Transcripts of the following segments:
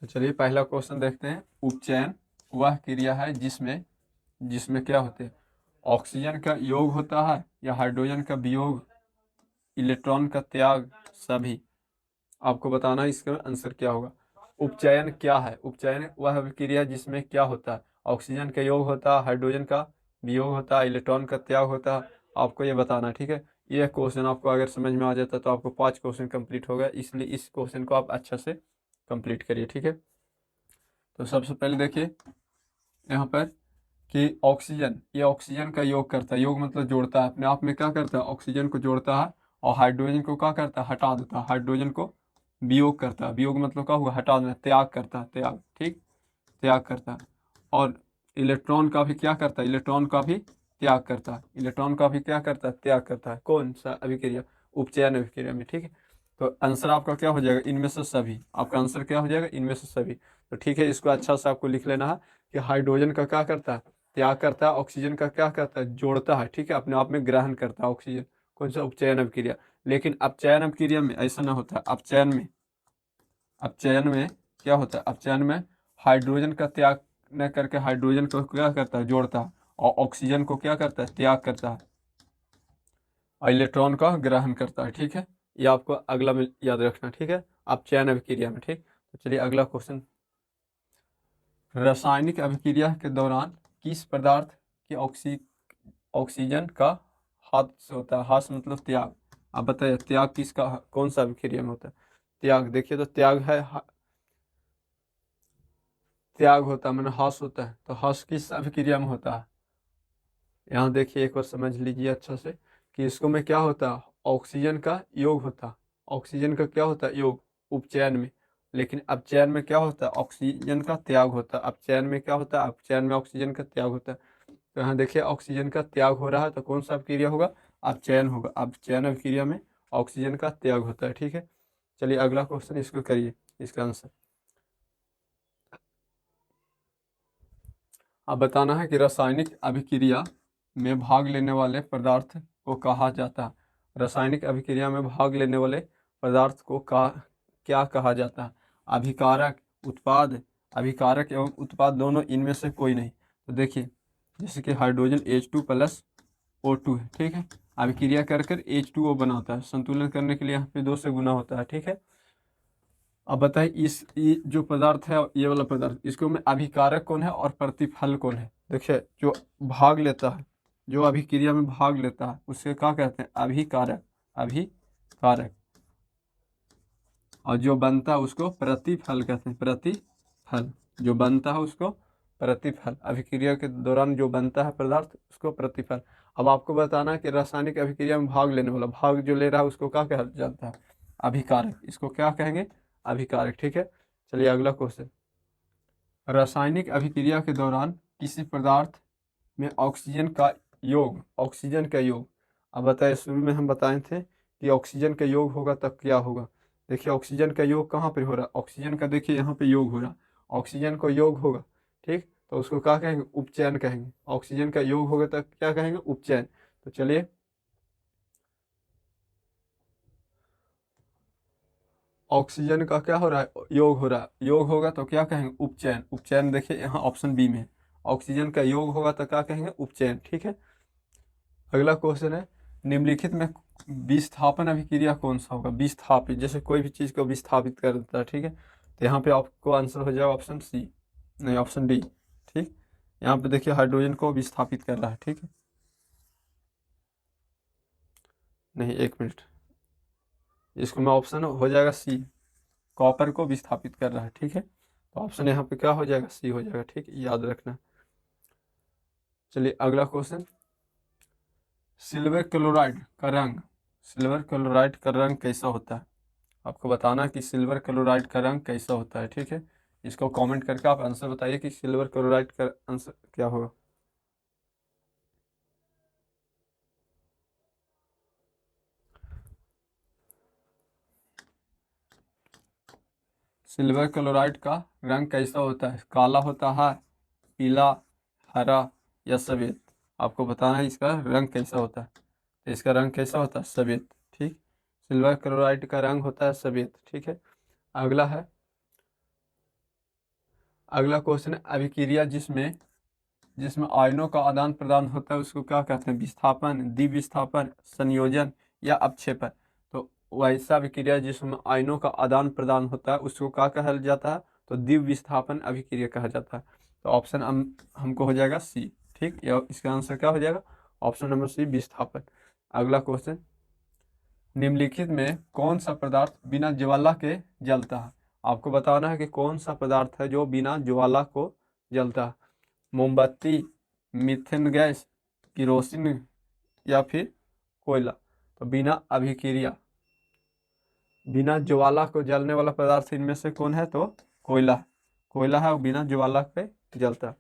तो चलिए पहला क्वेश्चन देखते हैं। उपचयन वह क्रिया है जिसमें जिसमें क्या होते हैं, ऑक्सीजन का योग होता है या हाइड्रोजन का वियोग, इलेक्ट्रॉन का त्याग, सभी। आपको बताना है इसका आंसर क्या होगा। उपचयन क्या है? उपचयन वह क्रिया जिसमें क्या होता है, ऑक्सीजन का योग होता है, हाइड्रोजन का वियोग होता है, इलेक्ट्रॉन का त्याग होता है। आपको ये बताना है, ठीक है। ये क्वेश्चन आपको अगर समझ में आ जाता है तो आपको 5 क्वेश्चन कंप्लीट हो गया, इसलिए इस क्वेश्चन को आप अच्छा से कंप्लीट करिए, ठीक है। तो सबसे पहले देखिए यहाँ पर कि ऑक्सीजन, ये ऑक्सीजन का योग करता है। योग मतलब जोड़ता है, अपने आप में क्या करता है, ऑक्सीजन को जोड़ता है। और हाइड्रोजन को क्या करता है, हटा देता है। हाइड्रोजन को वियोग करता है। वियोग मतलब क्या हुआ, हटा देना, त्याग करता है, त्याग, ठीक, त्याग करता है। और इलेक्ट्रॉन का भी क्या करता है, इलेक्ट्रॉन का भी त्याग करता है। इलेक्ट्रॉन का भी क्या करता है, त्याग करता है। कौन सा अभिक्रिया, उपचयन अभिक्रिया में, ठीक है। तो आंसर आपका क्या हो जाएगा, इनमें से सभी। आपका आंसर क्या हो जाएगा, इनमें से सभी। तो ठीक है, इसको अच्छा से आपको लिख लेना है कि हाइड्रोजन का क्या करता है, त्याग करता है। ऑक्सीजन का क्या करता है, जोड़ता है, ठीक है, अपने आप में ग्रहण करता है ऑक्सीजन। कौन सा, उपचयन अभिक्रिया। लेकिन अपचयन अभिक्रिया में ऐसा ना होता है। अपचयन में क्या होता है, अपचयन में हाइड्रोजन का त्याग न करके हाइड्रोजन को क्या करता है, जोड़ता है। और ऑक्सीजन को क्या करता है, त्याग करता है। और इलेक्ट्रॉन का ग्रहण करता है, ठीक है। ये आपको अगला में याद रखना, ठीक है, अपचयन अभिक्रिया में, ठीक। तो चलिए अगला क्वेश्चन। रासायनिक अभिक्रिया के दौरान किस पदार्थ के ऑक्सीजन का हाथ होता है। हाथ मतलब त्याग। आप बताइए त्याग किसका, कौन सा अभिक्रिया में होता है त्याग। देखिए तो त्याग है, त्याग होता है मैंने हास होता है। तो हास किस अभिक्रिया में होता है, यहाँ देखिए एक बार समझ लीजिए अच्छा से कि इसको में क्या होता है, ऑक्सीजन का योग होता है। ऑक्सीजन का क्या होता है, योग, उपचयन में। लेकिन अपचयन में क्या होता है, ऑक्सीजन का त्याग होता है। अपचयन में क्या होता है, अपचयन में ऑक्सीजन का त्याग होता है। तो यहाँ देखिए ऑक्सीजन का त्याग हो रहा है, तो कौन सा अभिक्रिया होगा, अपचयन होगा। अपचयन अभिक्रिया में ऑक्सीजन का त्याग होता है, ठीक है। चलिए अगला क्वेश्चन, इसको करिए, इसका आंसर। अब बताना है कि रासायनिक अभिक्रिया में भाग लेने वाले पदार्थ को कहा जाता है। रासायनिक अभिक्रिया में भाग लेने वाले पदार्थ को क्या कहा जाता है। अभिकारक, उत्पाद। अभिकारक एवं उत्पाद दोनों, इनमें से कोई नहीं। तो देखिए जैसे कि हाइड्रोजन H2 + O2 है, ठीक है। अभिक्रिया कर कर H2O बनाता है। संतुलन करने के लिए यहाँ पे 2 से गुना होता है, ठीक है। अब बताइए ये जो पदार्थ है, ये वाला पदार्थ, इसको में अभिकारक कौन है और प्रतिफल कौन है। देखिए जो भाग लेता है, जो अभिक्रिया में भाग लेता है, उसे क्या कहते हैं, अभिकारक। अभिकारक। और जो बनता है उसको प्रतिफल कहते हैं। प्रतिफल, जो बनता है उसको प्रतिफल। अभिक्रिया के दौरान जो बनता है पदार्थ उसको प्रतिफल। अब आपको बताना है कि रासायनिक अभिक्रिया में भाग लेने वाला, भाग जो ले रहा है उसको क्या कहा जाता है, अभिकारक। इसको क्या कहेंगे, अभिकारक, ठीक है। चलिए अगला क्वेश्चन। रासायनिक अभिक्रिया के दौरान किसी पदार्थ में ऑक्सीजन का योग। अब बताए, शुरू में हम बताए थे कि ऑक्सीजन का योग होगा तब क्या होगा। देखिए ऑक्सीजन का योग कहाँ पे हो रहा है, ऑक्सीजन का देखिए यहाँ पे योग हो रहा है। ऑक्सीजन का योग होगा, ठीक, तो उसको क्या कहेंगे, उपचयन कहेंगे। ऑक्सीजन का योग होगा तब क्या कहेंगे, उपचयन। तो चलिए ऑक्सीजन का क्या हो रहा है, योग हो रहा है। योग होगा तो क्या कहेंगे, उपचयन। उपचयन देखिए यहाँ ऑप्शन बी में है। ऑक्सीजन का योग होगा तो क्या कहेंगे, उपचयन, ठीक है। अगला क्वेश्चन है, निम्नलिखित में विस्थापन अभिक्रिया कौन सा होगा। विस्थापित, जैसे कोई भी चीज़ को विस्थापित कर देता है, ठीक है। तो यहाँ पे आपको आंसर हो जाएगा ऑप्शन सी, नहीं ऑप्शन डी, ठीक। यहाँ पे देखिए हाइड्रोजन को विस्थापित कर रहा है, ठीक है। नहीं, एक मिनट, इसको मैं ऑप्शन हो जाएगा सी, कॉपर को विस्थापित कर रहा है, ठीक है। तो ऑप्शन यहाँ पे क्या हो जाएगा, सी हो जाएगा, ठीक, याद रखना। चलिए अगला क्वेश्चन। सिल्वर क्लोराइड का रंग, सिल्वर क्लोराइड का रंग कैसा होता है। आपको बताना है कि सिल्वर क्लोराइड का रंग कैसा होता है, ठीक है। इसको कमेंट करके आप आंसर बताइए कि सिल्वर क्लोराइड का आंसर क्या होगा। सिल्वर क्लोराइड का रंग कैसा होता है, काला होता है, पीला, हरा या सफ़ेद। आपको बताना है इसका रंग कैसा होता है। तो इसका रंग कैसा होता है, सफ़ेद, ठीक। सिल्वर क्लोराइड का रंग होता है सफ़ेद, ठीक है। अगला है, अगला क्वेश्चन है अभिक्रिया जिसमें आयनों का आदान प्रदान होता है उसको क्या कहते हैं? विस्थापन, द्विविस्थापन, संयोजन या अपक्षेपण। तो वैसा अभिक्रिया जिसमें आयनों का आदान प्रदान होता है उसको क्या कहा जाता है? तो द्विविस्थापन अभिक्रिया कहा जाता है। तो ऑप्शन हमको हो जाएगा सी। ठीक, या इसका आंसर क्या हो जाएगा? ऑप्शन नंबर सी, विस्थापन। अगला क्वेश्चन, निम्नलिखित में कौन सा पदार्थ बिना ज्वाला के जलता है? आपको बताना है कि कौन सा पदार्थ है जो बिना ज्वाला को जलता है। मोमबत्ती, मीथेन गैस, किरोसिन या फिर कोयला। तो बिना ज्वाला को जलने वाला पदार्थ इनमें से कौन है? तो कोयला। कोयला है वो बिना ज्वाला पे जलता है।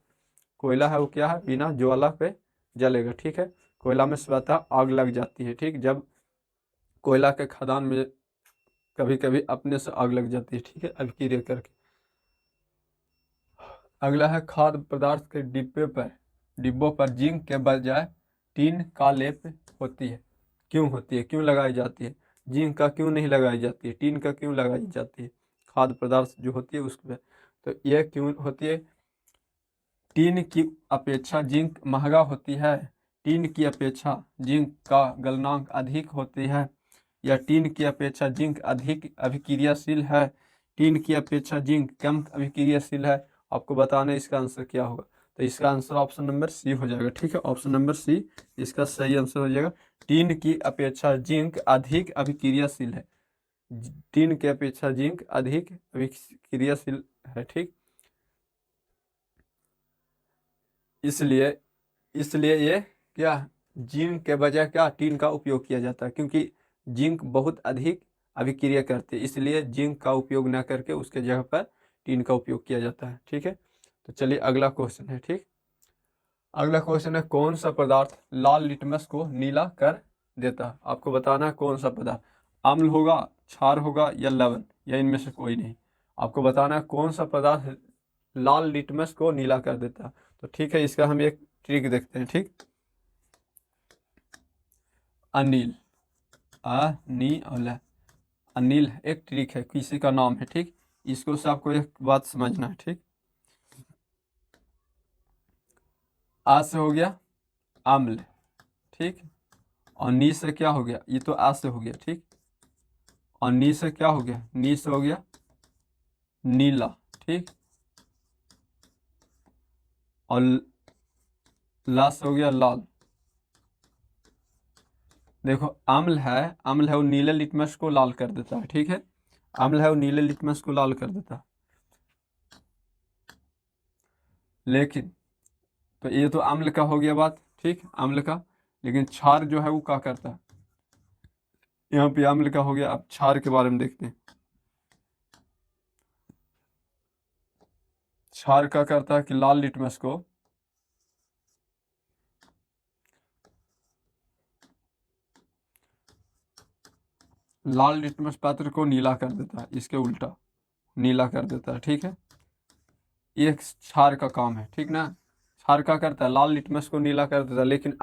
कोयला है वो क्या है? बिना ज्वाला पे जलेगा। ठीक है, कोयला में स्वतः आग लग जाती है। ठीक, जब कोयला के खदान में कभी कभी अपने से आग लग जाती है। ठीक है, अभिक्रिया करके। अगला है खाद्य पदार्थ के डिब्बों पर जिंक के बजाय टीन का लेप होती है। क्यों होती है? क्यों लगाई जाती है? जिंक का क्यों नहीं लगाई जाती है? टीन का क्यों लगाई जाती है? खाद्य पदार्थ जो होती है उसमें तो यह क्यों होती है? टीन की अपेक्षा जिंक महंगा होती है, टीन की अपेक्षा जिंक का गलनांक अधिक होती है, या टीन की अपेक्षा जिंक अधिक अभिक्रियाशील है, टीन की अपेक्षा जिंक कम अभिक्रियाशील है। आपको बताना है इसका आंसर क्या होगा। तो इसका आंसर ऑप्शन नंबर सी हो जाएगा। ठीक है, ऑप्शन नंबर सी इसका सही आंसर हो जाएगा। टीन की अपेक्षा जिंक अधिक अभिक्रियाशील है। टीन की अपेक्षा जिंक अधिक अभिक्रियाशील है। ठीक, इसलिए इसलिए ये क्या, जिंक के बजाय क्या टीन का उपयोग किया जाता है, क्योंकि जिंक बहुत अधिक अभिक्रिया करती है, इसलिए जिंक का उपयोग ना करके उसके जगह पर टीन का उपयोग किया जाता है। ठीक है, तो चलिए अगला क्वेश्चन है। ठीक, अगला क्वेश्चन है कौन सा पदार्थ लाल लिटमस को नीला कर देता है? आपको बताना है कौन सा पदार्थ। अम्ल होगा, क्षार होगा या लवण, या इनमें से कोई नहीं। आपको बताना है कौन सा पदार्थ लाल लिटमस को नीला कर देता है। तो ठीक है, इसका हम एक ट्रिक देखते हैं। ठीक, अनिल, अनिल एक ट्रिक है, किसी का नाम है। ठीक, इसको से आपको एक बात समझना है। ठीक, आ से हो गया अम्ल। ठीक, और नी से क्या हो गया? ये तो आ से हो गया। ठीक, और नी से क्या हो गया? नी से हो गया नीला। ठीक, और ला से हो गया लाल। देखो अम्ल है वो नीले लिटमस को लाल कर देता है। ठीक है, अम्ल है वो नीले लिटमस को लाल कर देता है। लेकिन तो ये तो अम्ल का हो गया बात। ठीक, अम्ल का। लेकिन क्षार जो है वो क्या करता है? यहाँ पे अम्ल का हो गया, अब क्षार के बारे में देखते हैं। क्षार क्या करता है कि लाल लिटमस को पत्र को नीला कर देता है, इसके उल्टा नीला कर देता है। ठीक है, ये क्षार का काम है। ठीक ना, क्षार क्या करता है? लाल लिटमस को नीला कर देता है। लेकिन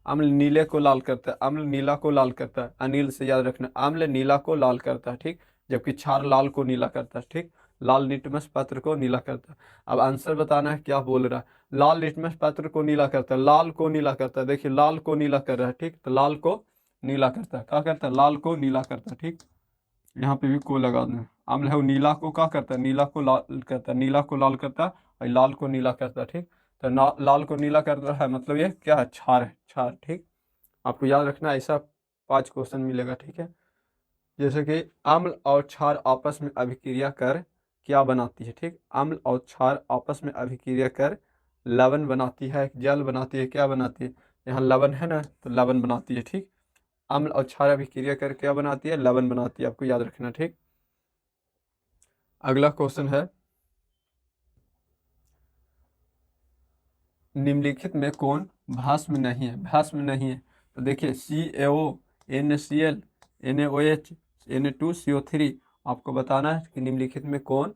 अम्ल नीले को लाल करता है, अम्ल नीला को लाल करता है। अनिल से याद रखना, अम्ल नीला को लाल करता है। ठीक, जबकि क्षार लाल को नीला करता है। ठीक, लाल लिटमस पत्र को नीला करता है। अब आंसर बताना है क्या बोल रहा है। लाल लिटमस पत्र को नीला करता है, लाल को नीला करता है। देखिए लाल को नीला कर रहा है। ठीक, तो लाल को नीला करता है, क्या करता है? लाल को नीला करता है। ठीक, यहाँ पे भी को लगा दें। अम्ल है वो नीला को क्या करता है? नीला को लाल करता है, नीला को लाल करता है और लाल को नीला करता है। ठीक, तो लाल को नीला कर रहा है, मतलब ये क्या है? क्षार है, क्षार। ठीक, आपको याद रखना, ऐसा 5 क्वेश्चन मिलेगा। ठीक है, जैसे कि अम्ल और क्षार आपस में अभिक्रिया कर क्या बनाती है? ठीक, अम्ल और क्षार आपस में अभिक्रिया कर लवण बनाती है, जल बनाती है, क्या बनाती है? यहाँ लवण है ना, तो लवण बनाती है। ठीक, अम्ल और क्षार अभिक्रिया कर क्या बनाती है? लवण बनाती है, आपको याद रखना। ठीक, अगला क्वेश्चन है निम्नलिखित में कौन भस्म नहीं है? भस्म नहीं है तो देखिए CaO, NaCl, NaOH, Na2CO3। आपको बताना है कि निम्नलिखित में कौन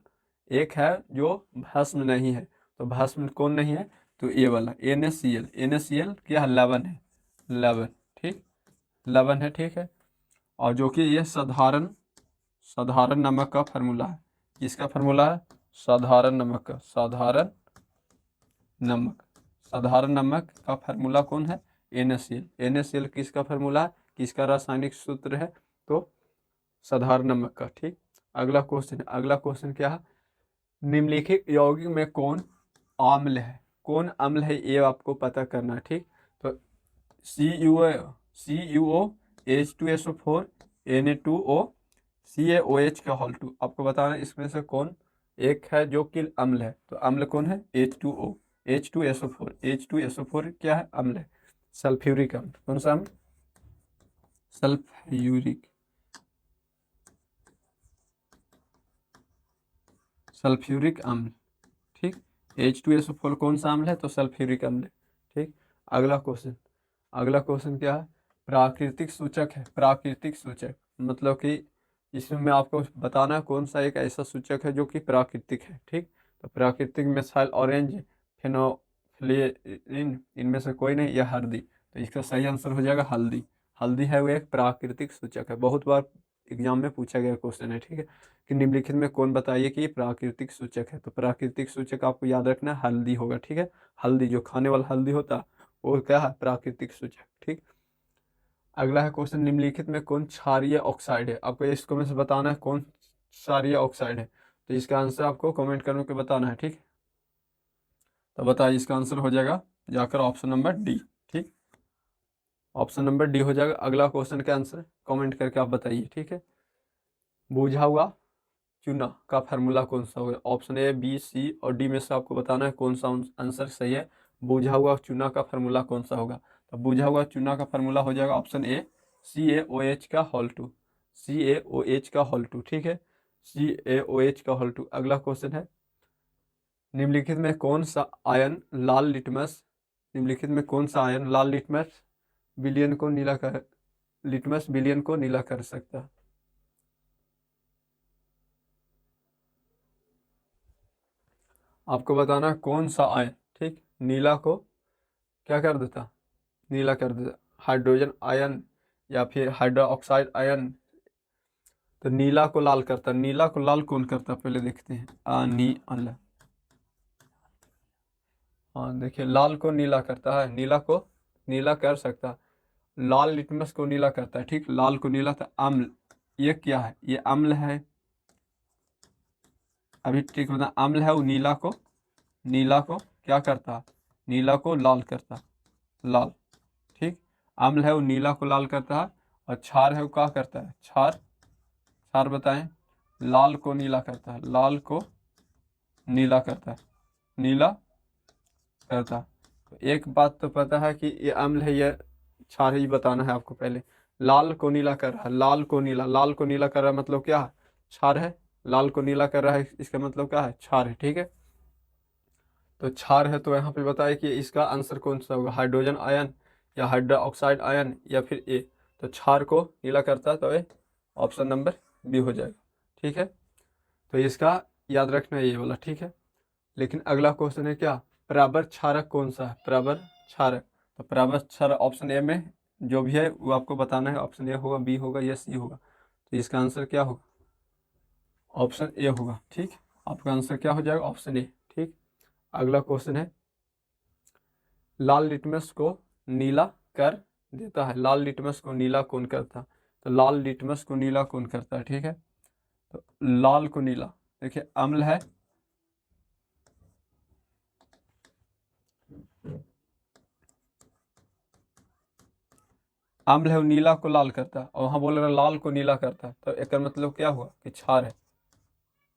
एक है जो भस्म नहीं है। तो भस्म कौन नहीं है? तो ये वाला NaCl। NaCl क्या है? लवण है, लवण। ठीक, लवण है। ठीक है, और जो कि ये साधारण नमक का फार्मूला है। किसका फार्मूला है? साधारण नमक का, साधारण नमक, साधारण नमक का फार्मूला कौन है? NaCl। NaCl किसका फार्मूला है, किसका रासायनिक सूत्र है? तो साधारण नमक का। ठीक, अगला क्वेश्चन, अगला क्वेश्चन क्या है? निम्नलिखित यौगिक में कौन अम्ल है? कौन अम्ल है ये आपको पता करना है। ठीक, तो CuO H2SO4 Na2O CaOH का होल 2, आपको बताना है इसमें से कौन एक है जो कि अम्ल है। तो अम्ल कौन है? H2O H2SO4। H2SO4 क्या है? अम्ल है। सल्फ्यूरिक अम्ल, कौन सा अम्ल? सल्फ्यूरिक, सल्फ्यूरिक अम्ल। ठीक, H2SO4 कौन सा अम्ल है? तो सल्फ्यूरिक अम्ल है। ठीक, अगला क्वेश्चन, अगला क्वेश्चन क्या है? प्राकृतिक सूचक है। प्राकृतिक सूचक मतलब कि इसमें मैं आपको बताना है कौन सा एक ऐसा सूचक है जो कि प्राकृतिक है। ठीक, तो प्राकृतिक मिसाइल ऑरेंज, फिनोफ्थलेरिन, इनमें से कोई नहीं, या हल्दी। तो इसका सही आंसर हो जाएगा हल्दी। हल्दी है वो एक प्राकृतिक सूचक है, बहुत बार एग्जाम में पूछा गया क्वेश्चन है। ठीक है, कि निम्नलिखित में कौन बताइए कि ये प्राकृतिक सूचक है? तो प्राकृतिक सूचक आपको याद रखना है हल्दी होगा। ठीक है, हल्दी जो खाने वाला हल्दी होता है वो क्या है? प्राकृतिक सूचक। ठीक, अगला है क्वेश्चन, निम्नलिखित में कौन क्षारीय ऑक्साइड है? आपको इसको में से बताना है कौन क्षारीय ऑक्साइड है। तो इसका आंसर आपको कमेंट करके बताना है। ठीक, तो बताइए, इसका आंसर हो जाएगा जाकर ऑप्शन नंबर डी। ठीक, ऑप्शन नंबर डी हो जाएगा। अगला क्वेश्चन का आंसर कमेंट करके आप बताइए। ठीक है, बुझा हुआ चूना का फार्मूला कौन सा होगा? ऑप्शन ए, बी, सी और डी में से आपको बताना है कौन सा आंसर सही है। बुझा हुआ चूना का फार्मूला कौन सा होगा? तो बुझा हुआ चूना का फार्मूला हो जाएगा ऑप्शन ए, CaOH का होल 2, CaOH का होल 2। ठीक है, CaOH का होल 2। अगला क्वेश्चन है, निम्नलिखित में कौन सा आयन लाल लिटमस, निम्नलिखित में कौन सा आयन लाल लिटमस विलियन को नीला कर, लिटमस विलियन को नीला कर सकता है? आपको बताना है कौन सा आयन, ठीक, नीला को क्या कर देता? नीला कर देता। हाइड्रोजन आयन या फिर हाइड्रोक्साइड आयन। तो नीला को लाल करता, नीला को लाल कौन करता पहले देखते हैं। नी अल हाँ देखिए, लाल को नीला करता है, नीला को नीला कर सकता है। लाल लिटमस को नीला करता है। ठीक, लाल को नीला था अम्ल, ये क्या है? ये अम्ल है। अभी ठीक बता, अम्ल है वो नीला को क्या करता? नीला को लाल करता, लाल। ठीक, अम्ल है वो नीला को लाल करता है। और क्षार है वो क्या करता है? क्षार, क्षार बताएं, लाल को नीला करता है, लाल को नीला करता है, नीला करता है। तो एक बात तो पता है कि ये अम्ल है, ये क्षार ही बताना है आपको पहले। लाल को नीला कर रहा है, लाल को नीला, लाल को नीला कर रहा है मतलब क्या है? क्षार है। लाल को नीला कर रहा है इसका मतलब क्या है? क्षार है। ठीक है, तो क्षार है तो यहाँ पे बताए कि इसका आंसर कौन सा होगा? हाइड्रोजन आयन या हाइड्रोक्साइड आयन या फिर ए। तो क्षार को नीला करता है तो ये ऑप्शन नंबर बी हो जाएगा। ठीक है, तो इसका याद रखना है ये वाला। ठीक है, लेकिन अगला क्वेश्चन है क्या? पराबर क्षारक कौन सा है? पराबर क्षारक, तो पराबर क्षारक ऑप्शन ए में जो भी है वो आपको बताना है। ऑप्शन ए होगा, बी होगा या सी होगा? तो इसका आंसर क्या होगा? ऑप्शन ए होगा। ठीक, आपका आंसर क्या हो जाएगा? Option A. ठीक, अगला क्वेश्चन है, लाल लिटमस को नीला कर देता है। लाल लिटमस को नीला कौन करता? तो लाल लिटमस को नीला कौन करता है? ठीक है, तो लाल को नीला, देखिए अम्ल है, अम्ल है वो नीला को लाल करता है, और वहाँ बोल रहा है लाल को नीला करता है। तो एक मतलब क्या हुआ कि क्षार है,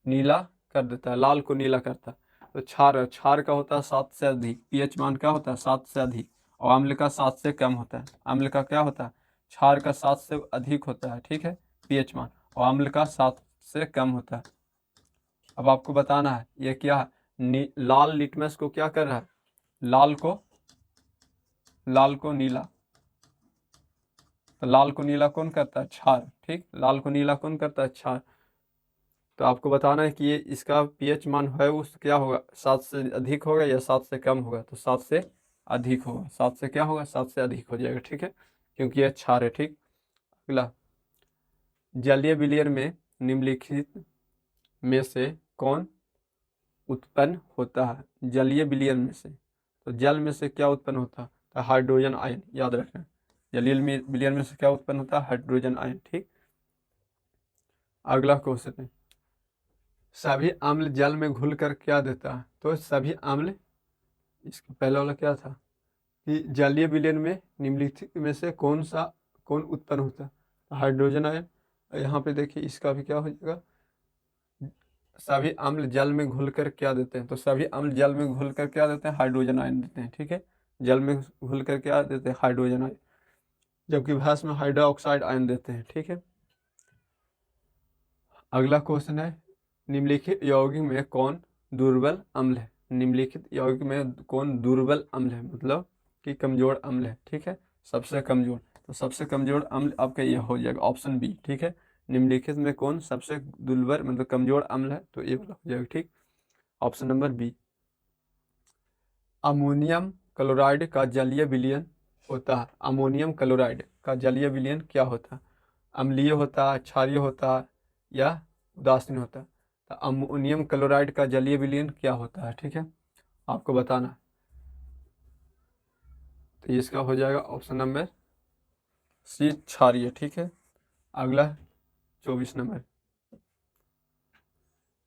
नीला कर देता है, लाल को नीला करता है। तो क्षार है, क्षार का होता है 7 से अधिक, पीएच मान क्या होता है? 7 से अधिक। और अम्ल का 7 से कम होता है। अम्ल का क्या होता है? क्षार का 7 से अधिक होता है। ठीक है, पीएच मान, और अम्ल का 7 से कम होता है। अब आपको बताना है ये क्या है? लाल लिटमस को क्या कर रहा है? लाल को नीला, तो लाल को नीला कौन करता है? क्षार। ठीक, लाल को नीला कौन करता है? क्षार। तो आपको बताना है कि ये इसका पीएच मान है उस क्या होगा? 7 से अधिक होगा या 7 से कम होगा? तो 7 से अधिक होगा। 7 से क्या होगा? 7 से अधिक हो जाएगा। ठीक है, क्योंकि ये क्षार है। ठीक, अगला, जलीय विलयन में निम्नलिखित में से कौन उत्पन्न होता है जलीय विलयन में से। तो जल में से क्या उत्पन्न होता है? तो हाइड्रोजन आयन, याद रखना। जलीय विलयन में से क्या उत्पन्न होता है? Hydrogen ion. ठीक, अगला क्वेश्चन है, सभी अम्ल जल में घुलकर क्या देता है? तो सभी अम्ल, इसका पहला वाला क्या था कि जलीय विलयन में निम्नलिखित में से कौन उत्पन्न होता है? तो हाइड्रोजन आयन। यहाँ पे देखिए इसका भी क्या हो जाएगा, सभी अम्ल जल में घुलकर क्या देते हैं? तो सभी अम्ल जल में घुलकर क्या देते हैं? हाइड्रोजन आयन देते हैं। ठीक है, जल में घुलकर क्या देते हैं? हाइड्रोजन आयन, जबकि भस्म में हाइड्रोक्साइड आयन देते हैं। ठीक है, अगला क्वेश्चन है, निम्नलिखित यौगिक में कौन दुर्बल अम्ल है? निम्नलिखित यौगिक में कौन दुर्बल अम्ल है, मतलब कि कमजोर अम्ल है? ठीक है, सबसे कमजोर। तो सबसे कमजोर अम्ल आपका यह हो जाएगा ऑप्शन बी। ठीक है, निम्नलिखित में कौन सबसे दुर्बल मतलब कमजोर अम्ल है? तो ये वाला हो जाएगा। ठीक, option number B. Ammonium chloride का जलीय विलयन होता है। अमोनियम क्लोराइड का जलीय विलयन क्या होता है? अम्लीय होता है, क्षारीय होता है, या उदासीन होता है? तो अमोनियम क्लोराइड का जलीय विलयन क्या होता है? ठीक है, आपको बताना है। तो इसका हो जाएगा ऑप्शन नंबर सी, क्षारीय। ठीक है, अगला 24 नंबर,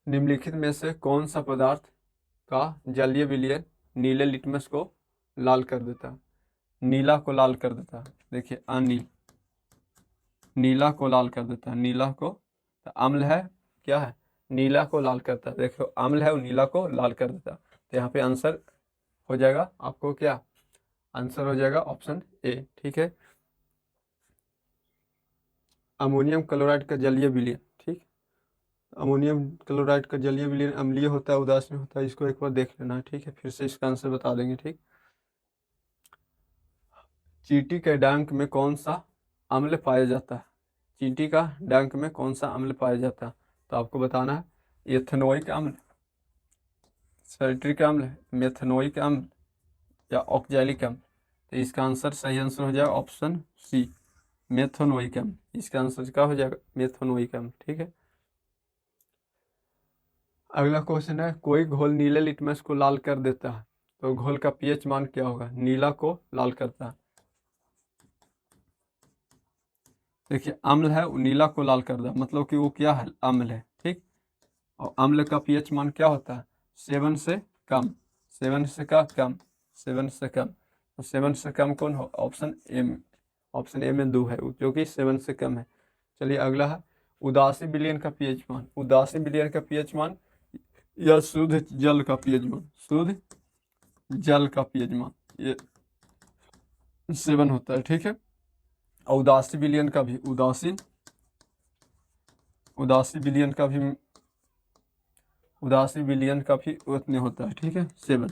निम्नलिखित में से कौन सा पदार्थ का जलीय विलयन नीले लिटमस को लाल कर देता है? नीला को लाल कर देता है। देखिए अनिल, नीला को लाल कर देता है। नीला को, तो अम्ल है, क्या है? नीला को लाल करता है। देखो अम्ल है और नीला को लाल कर देता है। तो यहाँ पे आंसर हो जाएगा आपको क्या? आंसर हो जाएगा ऑप्शन ए। ठीक है, अमोनियम क्लोराइड का जलीय विलयन। ठीक, अमोनियम क्लोराइड का जलीय विलयन अम्लीय होता है, उदासीन होता है, इसको एक बार देख लेना है। ठीक है, फिर से इसका आंसर बता देंगे। ठीक, चींटी के डंक में कौन सा अम्ल पाया जाता है? चींटी का डंक में कौन सा अम्ल पाया जाता है? तो आपको बताना है, एथेनोइक अम्ल, साइट्रिक अम्ल, मेथनोइक अम्ल, या ऑक्जेलिक अम्ल? तो इसका आंसर, सही आंसर हो जाएगा ऑप्शन सी, मेथनोइक अम्ल। इसका आंसर क्या हो जाएगा? मेथनोइक अम्ल। ठीक है, अगला क्वेश्चन है, कोई घोल नीले लिटमस को लाल कर देता है, तो घोल का पीएच मान क्या होगा? नीला को लाल करता है। देखिए अम्ल है, वो नीला को लाल कर दे, मतलब कि वो क्या है? अम्ल है। ठीक, और अम्ल का पीएच मान क्या होता है? 7 से कम। 7 से का कम, 7 से कम। तो 7 से कम कौन हो? ऑप्शन ए में, ऑप्शन ए में 2 है, जो कि 7 से कम है। चलिए अगला है, उदासी विलयन का पीएच मान। उदासी विलयन का पीएच मान या शुद्ध जल का पीएच मान, शुद्ध जल का पीएच मान, ये 7 होता है। ठीक है, और उदासी विलयन का भी, उदासी विलयन का भी, उदासी विलयन का भी उतने होता है। ठीक है, 7।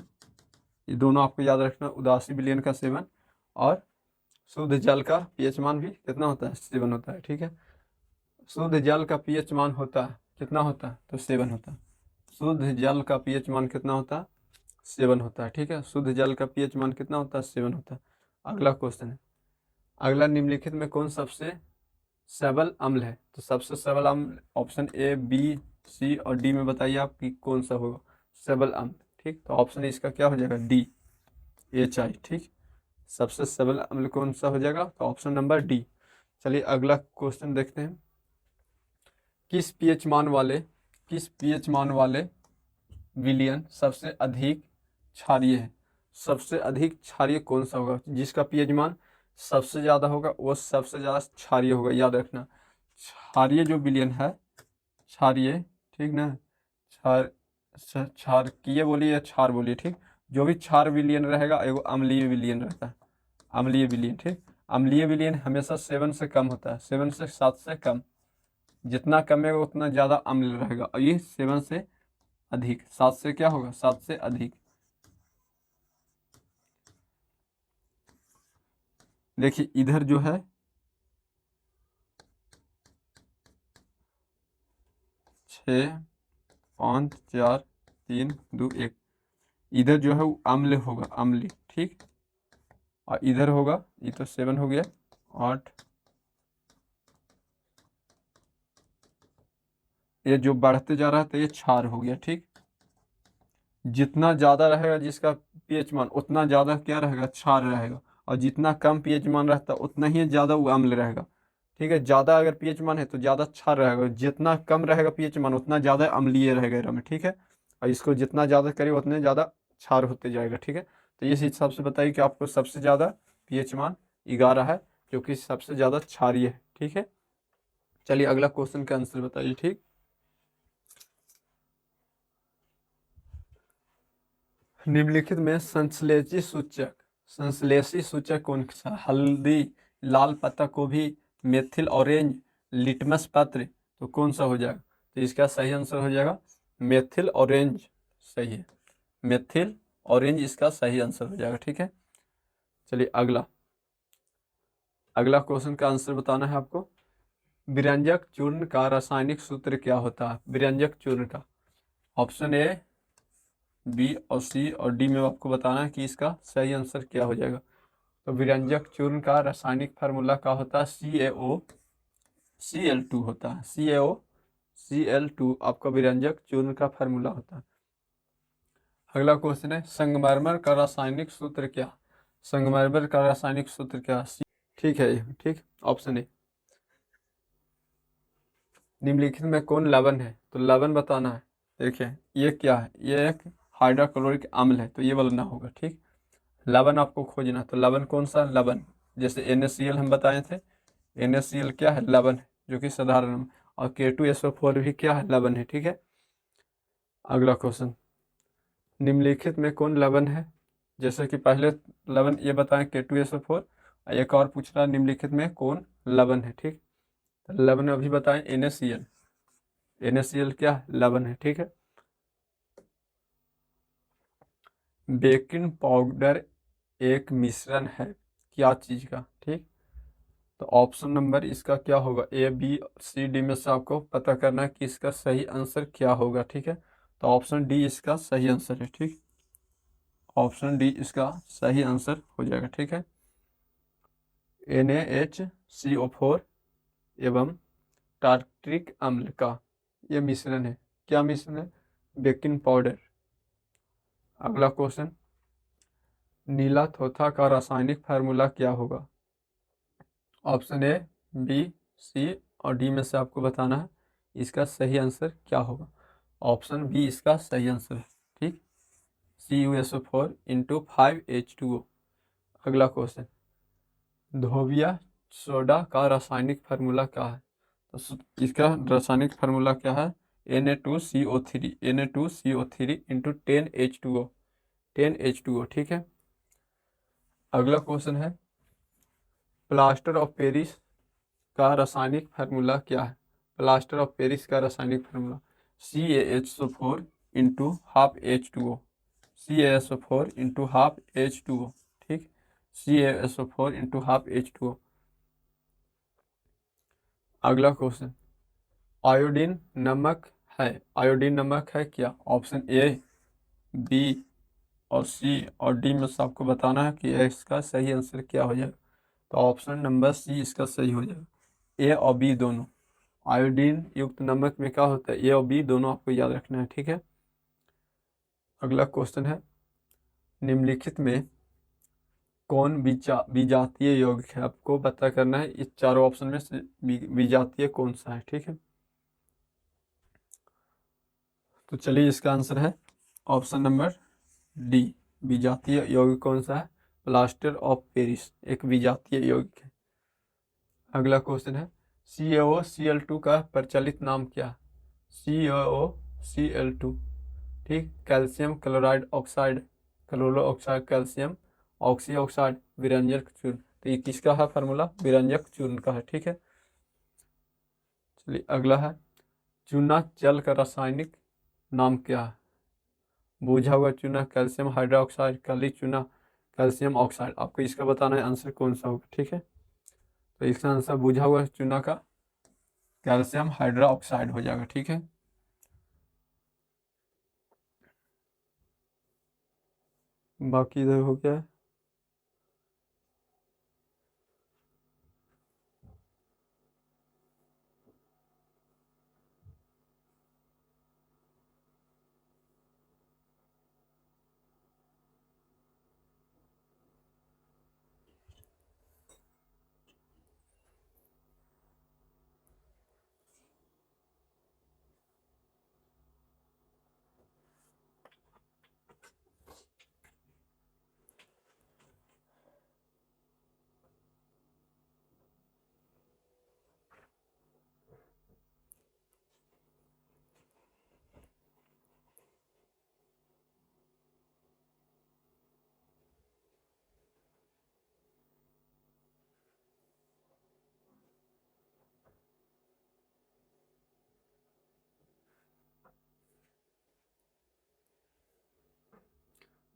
ये दोनों आपको याद रखना, उदासी विलयन का 7 और शुद्ध जल का पीएच मान भी कितना होता है? 7 होता है। ठीक है, शुद्ध जल का पीएच मान होता है कितना होता है? तो 7 होता है। शुद्ध जल का पीएच मान कितना होता है? 7 होता है। ठीक है, शुद्ध जल का पीएच मान कितना होता है? 7 होता है। अगला क्वेश्चन है, अगला निम्नलिखित में कौन सबसे सबल अम्ल है? तो सबसे सबल अम्ल ऑप्शन ए, बी, सी और डी में बताइए आप कि कौन सा होगा सबल अम्ल। ठीक, तो ऑप्शन इसका क्या हो जाएगा? D, HI। ठीक, सबसे सबल अम्ल कौन सा हो जाएगा? तो ऑप्शन नंबर डी। चलिए अगला क्वेश्चन देखते हैं, किस पीएच मान वाले, किस पीएच मान वाले विलयन सबसे अधिक क्षारीय है? सबसे अधिक क्षारीय कौन सा होगा? जिसका पीएच मान सबसे ज़्यादा होगा वो सबसे ज़्यादा क्षारीय होगा, याद रखना। क्षारीय जो विलयन है, क्षारीय, ठीक ना, क्षार, क्षारकीय बोलिए या क्षार बोलिए, ठीक, जो भी क्षार विलयन रहेगा एगो अम्लीय विलयन रहता है, अम्लीय विलयन। ठीक, अम्लीय विलयन हमेशा 7 से कम होता है, 7 से 7 से कम। जितना कमेगा उतना ज़्यादा अम्ल रहेगा, और ये 7 से अधिक, 7 से क्या होगा? 7 से अधिक। देखिए इधर जो है 6, 5, 4, 3, 2, 1, इधर जो है वो अम्ल होगा, अम्ली। ठीक, और इधर होगा, ये तो 7 हो गया, 8, ये जो बढ़ते जा रहा है तो ये क्षार हो गया। ठीक, जितना ज़्यादा रहेगा जिसका पीएच मान, उतना ज़्यादा क्या रहेगा, क्षार रहेगा। और जितना कम पीएच मान रहता है उतना ही ज़्यादा वो अम्ल रहेगा। ठीक है, ज़्यादा अगर पीएच मान है तो ज़्यादा क्षार रहेगा, जितना कम रहेगा पीएच मान उतना ज़्यादा अम्लीय रहेगा रम। ठीक है, और इसको जितना ज़्यादा करेगा उतने ज़्यादा क्षार होते जाएगा। ठीक है, तो इस हिसाब से बताइए कि आपको सबसे ज़्यादा पीएच मान 11 है, जो कि सबसे ज़्यादा क्षारीय है। ठीक है, चलिए अगला क्वेश्चन का आंसर बताइए। ठीक, निम्नलिखित में संश्लेषी सूचक कौन सा? हल्दी, लाल पत्ता गोभी, मेथिल ऑरेंज, लिटमस पत्र। तो कौन सा हो जाएगा? तो इसका सही आंसर हो जाएगा मेथिल ऑरेंज। सही है, मेथिल ऑरेंज इसका सही आंसर हो जाएगा। ठीक है, चलिए अगला अगला क्वेश्चन का आंसर बताना है आपको। विरंजक चूर्ण का रासायनिक सूत्र क्या होता है? विरंजक चूर्ण का ऑप्शन ए, बी और सी और डी में आपको बताना है कि इसका सही आंसर क्या हो जाएगा। तो विरंजक चूर्ण का रासायनिक फार्मूला क्या होता है? CaO Cl2 होता है। CaO Cl2 आपका विरंजक चूर्ण का फार्मूला होता है। अगला क्वेश्चन है, संगमरमर का रासायनिक सूत्र क्या? संगमरमर का रासायनिक सूत्र क्या? ठीक है, ठीक, ऑप्शन ए। निम्नलिखित में कौन लवण है? तो लवण बताना है। देखिए ये क्या है, ये एक हाइड्रोक्लोरिक अम्ल है, तो ये वाला ना होगा। ठीक, लवण आपको खोजना, तो लवण कौन सा लवण? जैसे NaCl हम बताए थे, NaCl क्या है? लवण है, जो कि साधारण। और K2SO4 भी क्या है? लवण है। ठीक है, अगला क्वेश्चन, निम्नलिखित में कौन लवण है? जैसे कि पहले लवण ये बताएं K2SO4, एक और पूछ रहा है निम्नलिखित में कौन लवण है। ठीक, तो लवण अभी बताएं NaCl। NaCl क्या है? लवण है। ठीक है, बेकिंग पाउडर एक मिश्रण है क्या चीज का? ठीक, तो ऑप्शन नंबर इसका क्या होगा? A B C D में से आपको पता करना है कि इसका सही आंसर क्या होगा। ठीक है, तो ऑप्शन डी इसका सही आंसर है। ठीक, ऑप्शन डी इसका सही आंसर हो जाएगा। ठीक है, NaHCO4 एवं टार्ट्रिक अम्ल का यह मिश्रण है। क्या मिश्रण है? Baking powder. अगला क्वेश्चन, नीला थोथा का रासायनिक फार्मूला क्या होगा? ऑप्शन ए, बी, सी और डी में से आपको बताना है इसका सही आंसर क्या होगा। ऑप्शन बी इसका सही आंसर है। ठीक, CuSO4 × 5H2O। अगला क्वेश्चन, धोबिया सोडा का रासायनिक फार्मूला क्या है? तो इसका रासायनिक फार्मूला क्या है? Na2CO3 × 10H2O। ठीक है, अगला क्वेश्चन है, प्लास्टर ऑफ पेरिस का रासायनिक फार्मूला क्या है? प्लास्टर ऑफ पेरिस का रासायनिक formula CaSO4 × 12H2O। CaSO4 × 12H2O। ठीक, CaSO4 × 12H2O। अगला क्वेश्चन, आयोडीन नमक है। आयोडीन नमक है क्या? ऑप्शन ए, बी और सी और डी में से आपको बताना है कि इसका सही आंसर क्या हो जाएगा। तो ऑप्शन नंबर सी इसका सही हो जाएगा। ए और बी दोनों आयोडीन युक्त नमक में क्या होता है? ए और बी दोनों आपको याद रखना है। ठीक है, अगला क्वेश्चन है, निम्नलिखित में कौन विजातीय यौगिक है? आपको पता करना है इस चारों ऑप्शन में से विजातीय कौन सा है। ठीक है, तो चलिए इसका आंसर है ऑप्शन नंबर डी। विजातीय यौगिक कौन सा है? प्लास्टर ऑफ पेरिस एक विजातीय यौगिक है। अगला क्वेश्चन है, CaOCl2 का प्रचलित नाम क्या है? CaOCl2। ठीक, calcium chloride oxide, chloro oxide, calcium oxy oxide, विरंजक चूर्ण। तो ये किसका है फार्मूला? विरंजक चूर्ण का है। ठीक है, चलिए अगला है, चूना जल का रासायनिक नाम क्या है? बुझा हुआ चूना, कैल्शियम हाइड्रोक्साइड, काली चूना, कैल्शियम ऑक्साइड। आपको इसका बताना है आंसर कौन सा होगा। ठीक है, तो इसका आंसर बुझा हुआ चूना का कैल्शियम हाइड्रोक्साइड हो जाएगा। ठीक है, बाकी इधर हो गया है।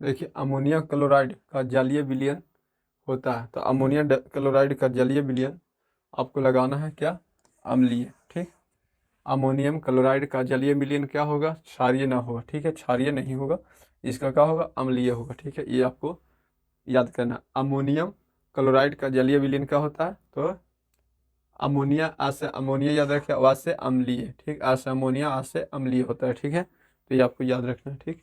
देखिए अमोनियम क्लोराइड का जलीय विलयन होता है, तो अमोनियम क्लोराइड का जलीय विलयन आपको लगाना है क्या, अम्लीय। ठीक, अमोनियम क्लोराइड का जलीय विलयन क्या होगा, क्षारीय ना होगा। ठीक है, क्षारीय नहीं होगा, इसका क्या होगा, अम्लीय होगा। ठीक है, ये आपको याद करना। अमोनियम क्लोराइड का जलीय विलयन क्या होता है, तो अमोनिया आ से अमोनिया याद रखिए, आ से अम्लीय। ठीक, आ से अमोनिया, आ से अम्लीय होता है। ठीक है, तो ये आपको याद रखना है। ठीक,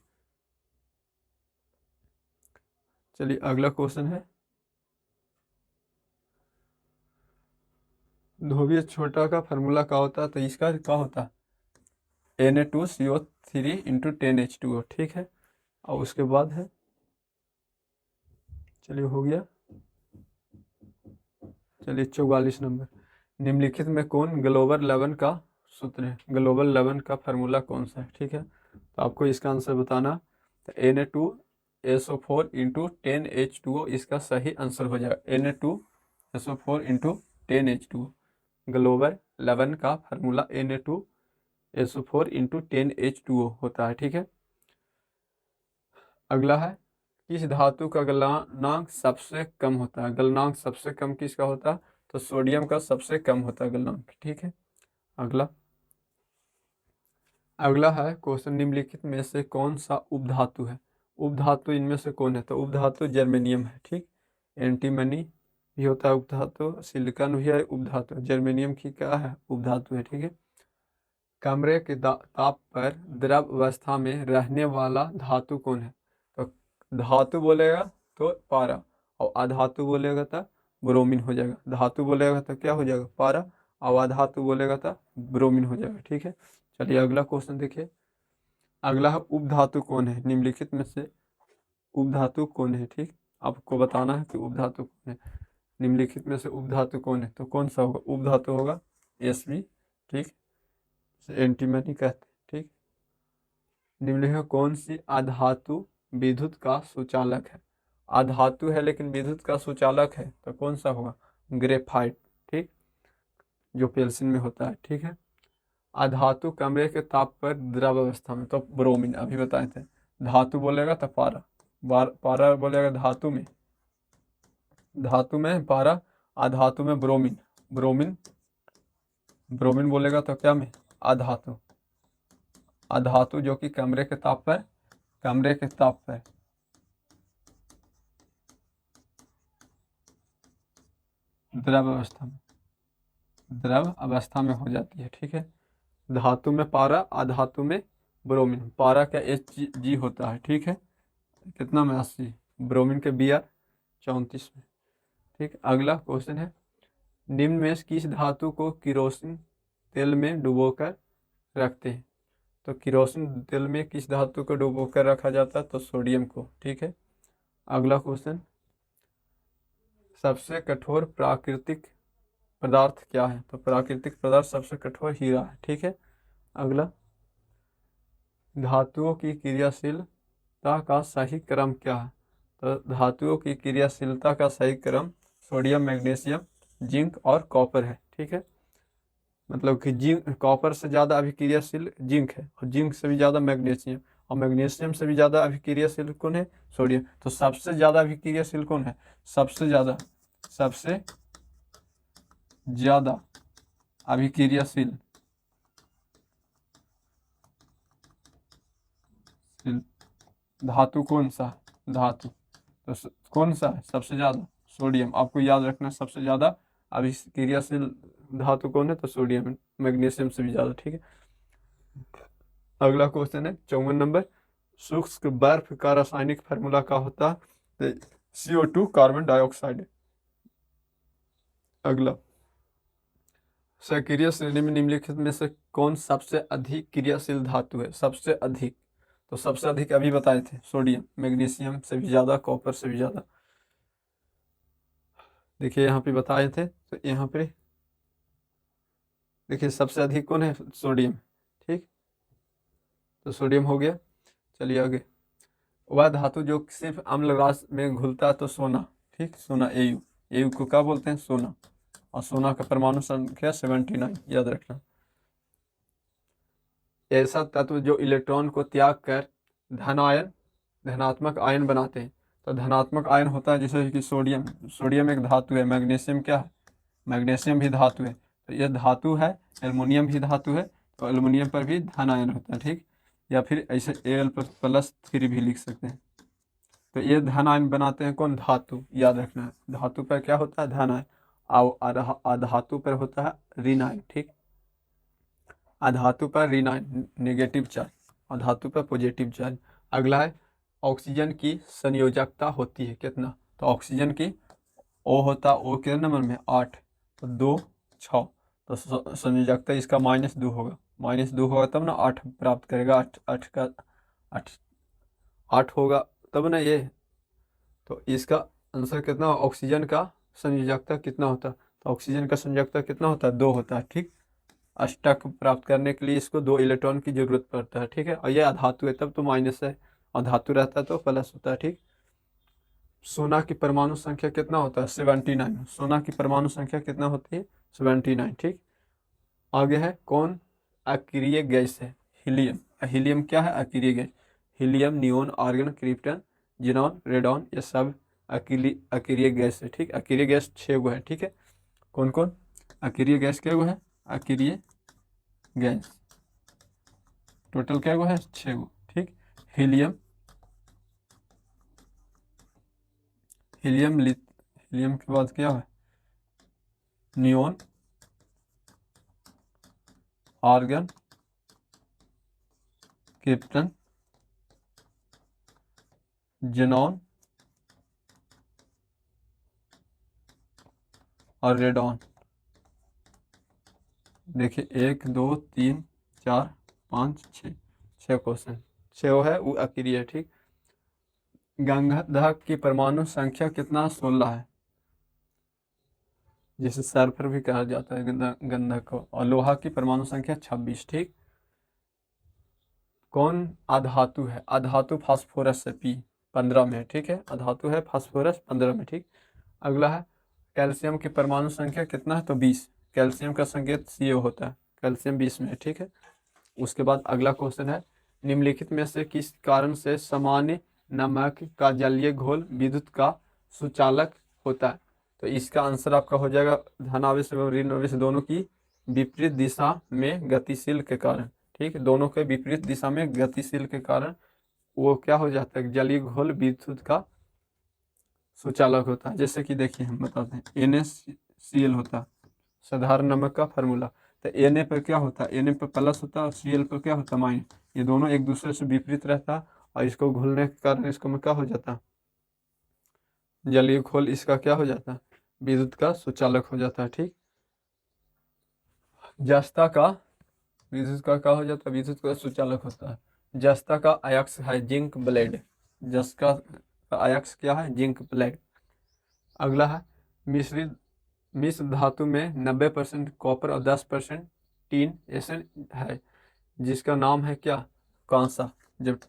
चलिए अगला क्वेश्चन है, ध्रुवीय छोटा का फार्मूला क्या होता है, तो इसका क्या होता है, Na2CO3 × 10H2O। ठीक है, और उसके बाद है, चलिए हो गया, चलिए 44 नंबर, निम्नलिखित में कौन ग्लोबल 11 का सूत्र है, ग्लोबल 11 का फार्मूला कौन सा है। ठीक है, तो आपको इसका आंसर बताना, तो Na2SO4 × 10H2O इसका सही आंसर हो जाएगा। Na2SO4 × 10H2O ग्लोबल 11 का फार्मूला Na2SO4 × 10H2O होता है। ठीक है, अगला है, किस धातु का गलनांक सबसे कम होता है, गलनांक सबसे कम किसका होता है, तो सोडियम का सबसे कम होता है गलनांक। ठीक है, अगला, अगला है क्वेश्चन, निम्नलिखित में से कौन सा उपधातु है, उपधातु इनमें से कौन है, तो उपधातु जर्मेनियम है। ठीक, एंटीमनी भी होता है उपधातु, सिलिकॉन भी है उपधातु, जर्मेनियम की क्या है, उपधातु है। ठीक है, कमरे के ताप पर द्रव अवस्था में रहने वाला धातु कौन है, तो धातु बोलेगा तो पारा, और अधातु बोलेगा तो ब्रोमीन हो जाएगा। धातु बोलेगा तो क्या हो जाएगा, पारा, और अधातु बोलेगा तो ब्रोमीन हो जाएगा। ठीक है, चलिए अगला क्वेश्चन देखिए, अगला है उपधातु कौन है, निम्नलिखित में से उपधातु कौन है। ठीक, आपको बताना है कि उपधातु कौन है, निम्नलिखित में से उपधातु कौन है, तो कौन सा होगा, उपधातु होगा Sb। ठीक, एंटीमनी कहते हैं। ठीक, निम्नलिखित में कौन सी अधातु विद्युत का सुचालक है, अधातु है लेकिन विद्युत का सुचालक है, तो कौन सा होगा, ग्रेफाइट। ठीक, जो पेल्सिन में होता है। ठीक है, अधातु कमरे के ताप पर द्रव अवस्था में, तो ब्रोमीन अभी बताए थे। धातु बोलेगा तो पारा, पारा बोलेगा धातु में, धातु में पारा, अधातु में ब्रोमीन, ब्रोमीन, ब्रोमीन बोलेगा तो क्या में, अधातु, अधातु जो कि कमरे के ताप पर, कमरे के ताप पर द्रव अवस्था में, द्रव अवस्था में हो जाती है। ठीक है, धातु में पारा, अधातु में ब्रोमीन, पारा का Hg होता है। ठीक है, कितना में 80, ब्रोमीन के Br 34 में। ठीक, अगला क्वेश्चन है, निम्न में से किस धातु को किरोसिन तेल में डुबोकर रखते हैं, तो किरोसिन तेल में किस धातु को डुबोकर रखा जाता है, तो सोडियम को। ठीक है, अगला क्वेश्चन, सबसे कठोर प्राकृतिक पदार्थ क्या है, तो प्राकृतिक पदार्थ सबसे कठोर हीरा है। ठीक है, अगला, धातुओं की क्रियाशीलता का सही क्रम क्या है, तो धातुओं की क्रियाशीलता का सही क्रम सोडियम, मैग्नीशियम, जिंक और कॉपर है। ठीक है, मतलब कि जिंक, कॉपर से ज़्यादा अभिक्रियाशील जिंक है, और जिंक से भी ज़्यादा मैग्नीशियम, और मैग्नीशियम से भी ज़्यादा अभिक्रियाशील कौन है, सोडियम। तो सबसे ज़्यादा अभिक्रियाशील कौन है, सबसे ज़्यादा, सबसे ज़्यादा अभिक्रियाशील धातु कौन सा, धातु, तो कौन सा है सबसे ज़्यादा, सोडियम। आपको याद रखना सबसे ज़्यादा अभिक्रियाशील धातु कौन है, तो सोडियम, मैग्नीशियम से भी ज़्यादा। ठीक है, अगला क्वेश्चन है 54 नंबर, शुष्क बर्फ का रासायनिक फार्मूला क्या होता है, CO2 कार्बन डाइऑक्साइड। अगला, सक्रिय श्रेणी में निम्नलिखित में से कौन सबसे अधिक क्रियाशील धातु है, सबसे अधिक, तो सबसे अधिक अभी बताए थे, सोडियम, मैग्नीशियम से भी ज़्यादा, कॉपर से भी ज़्यादा। देखिए यहाँ पे बताए थे, तो यहाँ पे देखिए सबसे अधिक कौन है, सोडियम। ठीक, तो सोडियम हो गया, चलिए आगे, वह धातु जो सिर्फ अम्ल रास में घुलता है, तो सोना। ठीक, सोना, एयू, एयू को क्या बोलते हैं, सोना, और सोना का परमाणु संख्या 79, याद रखना। ऐसा तत्व जो इलेक्ट्रॉन को त्याग कर धन आयन धनात्मक आयन बनाते हैं। तो धनात्मक आयन होता है जैसे कि सोडियम, सोडियम एक धातु है। मैग्नीशियम क्या है? मैग्नीशियम भी धातु है। तो ये धातु है। एल्युमिनियम भी धातु है, तो एल्युमिनियम पर भी धन आयन होता है, ठीक। या फिर ऐसे Al+3 भी लिख सकते हैं। तो ये धन आयन बनाते हैं कौन? धातु। याद रखना है, धातु पर क्या होता है? धन आयन। अधातु पर होता है ऋण आयन, ठीक। अधातु पर ऋण आयन नेगेटिव चार्ज, और धातु पर पॉजिटिव चार्ज। अगला है ऑक्सीजन की संयोजकता होती है कितना? तो ऑक्सीजन की ओ होता है, ओ कितने नंबर में? 8। तो 2 6, तो संयोजकता इसका -2 होगा। -2 होगा तब ना 8 प्राप्त करेगा। 8 8 का 8 8 होगा तब ना ये। तो इसका आंसर कितना? ऑक्सीजन का संयोजकता कितना होता है? तो ऑक्सीजन का संयोजकता कितना होता है? 2 होता है, ठीक। अष्टक प्राप्त करने के लिए इसको 2 इलेक्ट्रॉन की जरूरत पड़ता है, ठीक है। और ये अधातु है तब तो माइनस है, और धातु रहता है तो प्लस होता है, ठीक। सोना की परमाणु संख्या कितना होता है? 79। सोना की परमाणु संख्या कितना होती है? 79, ठीक। आगे है कौन अक्रिय गैस है? हीलियम। हीलियम क्या है? अक्रिय gas. Helium, neon, argon, krypton, xenon, radon, ये सब अक्रिय गैस है, ठीक। अक्रिय गैस 6 गो है, ठीक है। कौन कौन अक्रिय गैस? क्या गो है अक्रिय गैस? टोटल क्या गो है? 6 गो, ठीक। हीलियम, हीलियम के बाद क्या है? नियोन, आर्गन, क्रिप्टन, जेनॉन और रेडॉन। देखिए 1 2 3 4 5 6, 6 क्वेश्चन। 6 है वो अक्रिय है, ठीक। गंधक की परमाणु संख्या कितना? 16 है, जिसे सल्फर भी कहा जाता है गंधक को। और लोहा की परमाणु संख्या 26, ठीक। कौन अधातु है? अधातु फास्फोरस है, P15 में, ठीक है। अधातु है फास्फोरस 15 में, ठीक। अगला है कैल्शियम की परमाणु संख्या कितना है? तो 20। कैल्शियम का संकेत CO होता है, कैल्शियम 20 में है, ठीक है। उसके बाद अगला क्वेश्चन है निम्नलिखित में से किस कारण से सामान्य नमक का जलीय घोल विद्युत का सुचालक होता है? तो इसका आंसर आपका हो जाएगा धनावेश एवं ऋण आवेश दोनों की विपरीत दिशा में गतिशील के कारण, ठीक है। दोनों के विपरीत दिशा में गतिशील के कारण वो क्या हो जाता है? जलीय घोल विद्युत का सुचालक होता है। जैसे कि देखिए हम बताते हैं NaCl होता है साधारण नमक का फार्मूला। तो Na पर क्या होता है? Na पर प्लस होता है और Cl पर क्या होता है? माइनस। ये दोनों एक दूसरे से विपरीत रहता है, और इसको घुलने के कारण इसको में क्या हो जाता है? जलीय घोल इसका क्या हो जाता है? विद्युत का सुचालक हो जाता है, ठीक। जस्ता का विद्युत का क्या हो जाता है? विद्युत का सुचालक होता है। जस्ता का अयस्क है जिंक ब्लेड। जस्ता का अयस्क क्या है? Zinc blende. अगला है मिश्र धातु में 90% कॉपर और 10% टीन ऐसे है, जिसका नाम है क्या? कांसा। जब